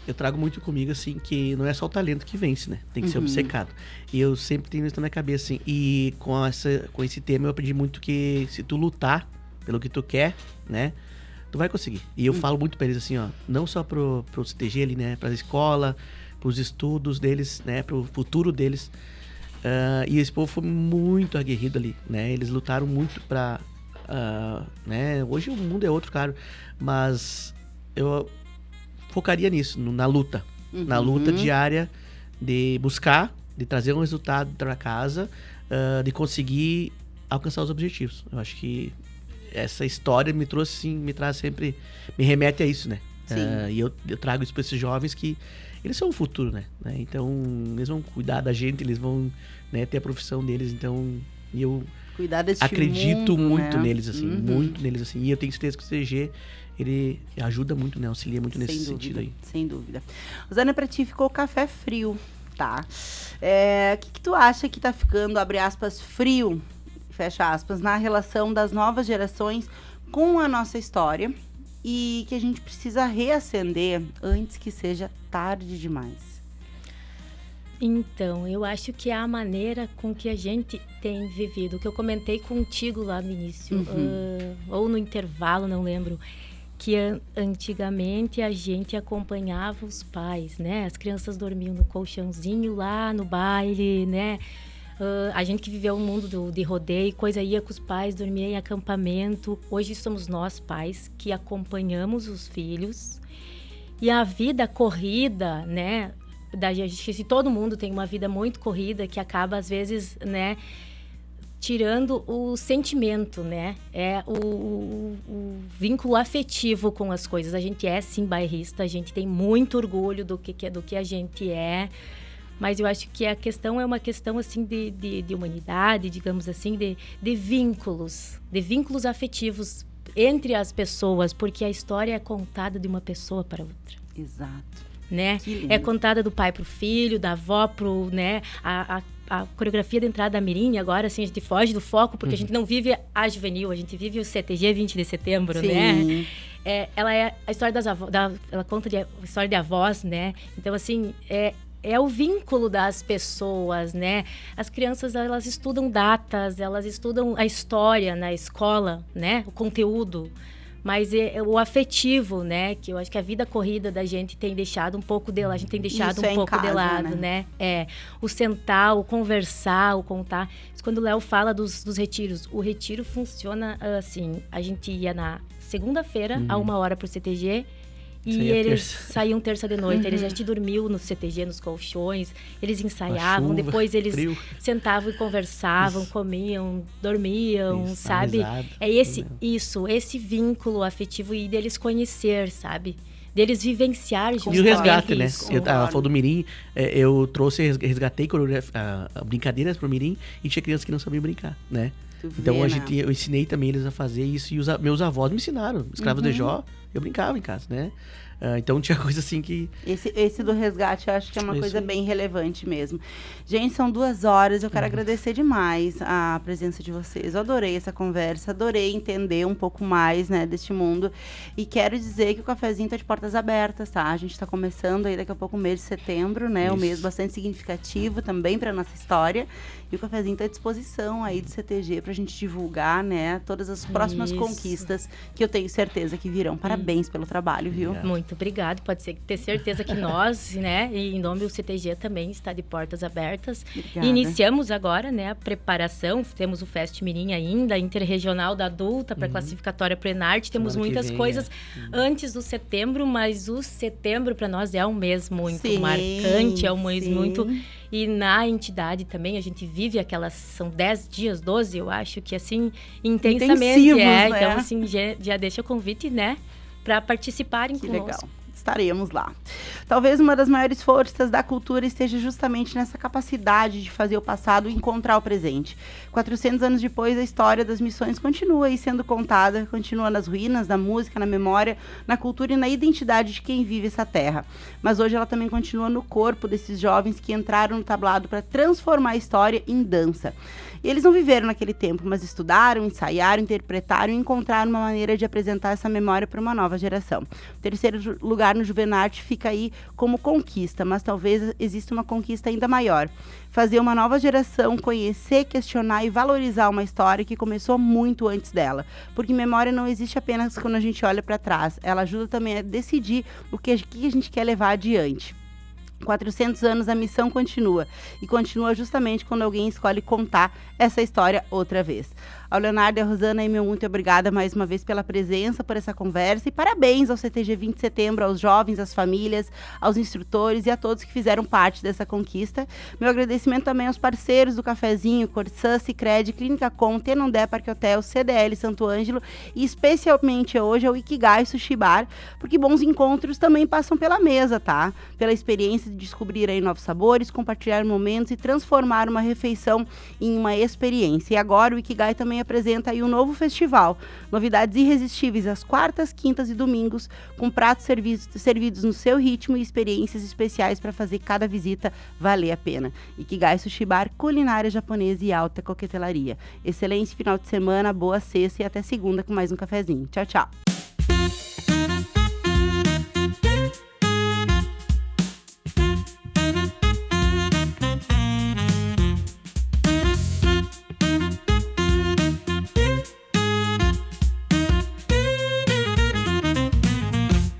Eu trago muito comigo, assim, que não é só o talento que vence, né, tem que ser obcecado. E eu sempre tenho isso na minha cabeça, assim, e com esse tema eu aprendi muito que se tu lutar pelo que tu quer, né, tu vai conseguir. E eu falo muito para eles, assim, não só pro CTG ali, né, pra escola, pros estudos deles, né, pro futuro deles. E esse povo foi muito aguerrido ali, né? Eles lutaram muito pra... né? Hoje o mundo é outro, claro. Mas eu focaria nisso, na luta. Na luta diária de buscar, de trazer um resultado para casa, de conseguir alcançar os objetivos. Eu acho que essa história me traz sempre... Me remete a isso, né? E eu trago isso para esses jovens que... Eles são o futuro, né? Então, eles vão cuidar da gente, eles vão, né, ter a profissão deles. Então, eu acredito muito neles, assim. Muito neles, assim. E eu tenho certeza que o CG, ele ajuda muito, né? Auxilia muito nesse sentido aí. Sem dúvida. Rosana, pra ti ficou café frio, tá? O que tu acha que tá ficando, abre aspas, frio, fecha aspas, na relação das novas gerações com a nossa história? E que a gente precisa reacender antes que seja tarde demais? Então, eu acho que é a maneira com que a gente tem vivido, que eu comentei contigo lá no início, ou no intervalo, não lembro, que antigamente a gente acompanhava os pais, né? As crianças dormiam no colchãozinho lá no baile, né? A gente que viveu o mundo de rodeio, ia com os pais, dormia em acampamento. Hoje somos nós, pais, que acompanhamos os filhos. E a vida corrida, né? Se todo mundo tem uma vida muito corrida, que acaba, às vezes, né? Tirando o sentimento, né? O vínculo afetivo com as coisas. A gente é, sim, bairrista. A gente tem muito orgulho do que a gente é. Mas eu acho que a questão é uma questão, assim, de humanidade, digamos assim, de vínculos afetivos entre as pessoas, porque a história é contada de uma pessoa para outra. Exato. Né? É contada do pai pro filho, da avó pro, né? A coreografia da entrada da Mirim, agora, assim, a gente foge do foco, porque a gente não vive a juvenil, a gente vive o CTG 20 de setembro, né? Ela é a história das avós, ela conta a história de avós, né? Então, assim, é o vínculo das pessoas, né? As crianças, elas estudam datas, elas estudam a história na escola, né? O conteúdo, mas o afetivo, né? Que eu acho que a vida corrida da gente tem deixado um pouco de lado, a gente tem deixado um pouco de lado, né? O sentar, o conversar, o contar. Quando o Léo fala dos retiros, o retiro funciona assim, a gente ia na segunda-feira, a 1h pro CTG, e eles saíam terça de noite, eles já dormiam no CTG, nos colchões, eles ensaiavam, chuva, depois eles sentavam e conversavam, comiam, dormiam, sabe? Esse vínculo afetivo e deles conhecer, sabe? Deles vivenciar juntos. E o resgate, né? Ela falou do Mirim, eu resgatei brincadeiras pro Mirim e tinha crianças que não sabiam brincar, né? Então eu ensinei também eles a fazer isso e meus avós me ensinaram. Escravos de Jó, eu brincava em casa, né? Então tinha coisa assim que... Esse do resgate eu acho que é uma coisa bem relevante mesmo. Gente, são 2 horas, eu quero agradecer demais a presença de vocês. Eu adorei essa conversa, adorei entender um pouco mais, né, deste mundo. E quero dizer que o cafezinho tá de portas abertas, tá? A gente tá começando aí daqui a pouco o mês de setembro, né? Um mês bastante significativo também para nossa história. E o cafezinho tá à disposição aí do CTG pra gente divulgar, né, todas as próximas conquistas que eu tenho certeza que virão. Parabéns pelo trabalho, viu? Muito obrigado. Pode ter certeza que nós, né, e em nome do CTG também está de portas abertas. Obrigada. Iniciamos agora, né, a preparação. Temos o Fest Mirim ainda, interregional da adulta para classificatória para o Enarte. Temos muitas coisas antes do setembro, mas o setembro para nós é um mês muito marcante, é um mês muito... E na entidade também, a gente vive são 10 dias, 12, eu acho, que assim, intensamente. Né? Então, assim, já deixa o convite, né, para participarem conosco. Legal. Estaremos lá. Talvez uma das maiores forças da cultura esteja justamente nessa capacidade de fazer o passado encontrar o presente. 400 anos depois, a história das missões continua aí sendo contada, continua nas ruínas, na música, na memória, na cultura e na identidade de quem vive essa terra. Mas hoje ela também continua no corpo desses jovens que entraram no tablado para transformar a história em dança. E eles não viveram naquele tempo, mas estudaram, ensaiaram, interpretaram e encontraram uma maneira de apresentar essa memória para uma nova geração. O terceiro lugar no Juvenarte fica aí como conquista, mas talvez exista uma conquista ainda maior. Fazer uma nova geração conhecer, questionar e valorizar uma história que começou muito antes dela. Porque memória não existe apenas quando a gente olha para trás, ela ajuda também a decidir o que a gente quer levar adiante. 400 anos a missão continua, e continua justamente quando alguém escolhe contar essa história outra vez. Ao Leonardo e a Rosana, meu muito obrigada mais uma vez pela presença, por essa conversa, e parabéns ao CTG 20 de setembro, aos jovens, às famílias, aos instrutores e a todos que fizeram parte dessa conquista. Meu agradecimento também aos parceiros do Cafezinho, Corsã, Sicredi, Clínica Com, Tenondé Parque Hotel, CDL Santo Ângelo e especialmente hoje ao Ikigai Sushi Bar, porque bons encontros também passam pela mesa, tá? Pela experiência de descobrir aí novos sabores, compartilhar momentos e transformar uma refeição em uma experiência. E agora o Ikigai também apresenta aí um novo festival, novidades irresistíveis às quartas, quintas e domingos, com pratos servidos no seu ritmo e experiências especiais para fazer cada visita valer a pena. Ikigai Sushi Bar, culinária japonesa e alta coquetelaria. Excelente final de semana, boa sexta e até segunda com mais um cafezinho. Tchau, tchau!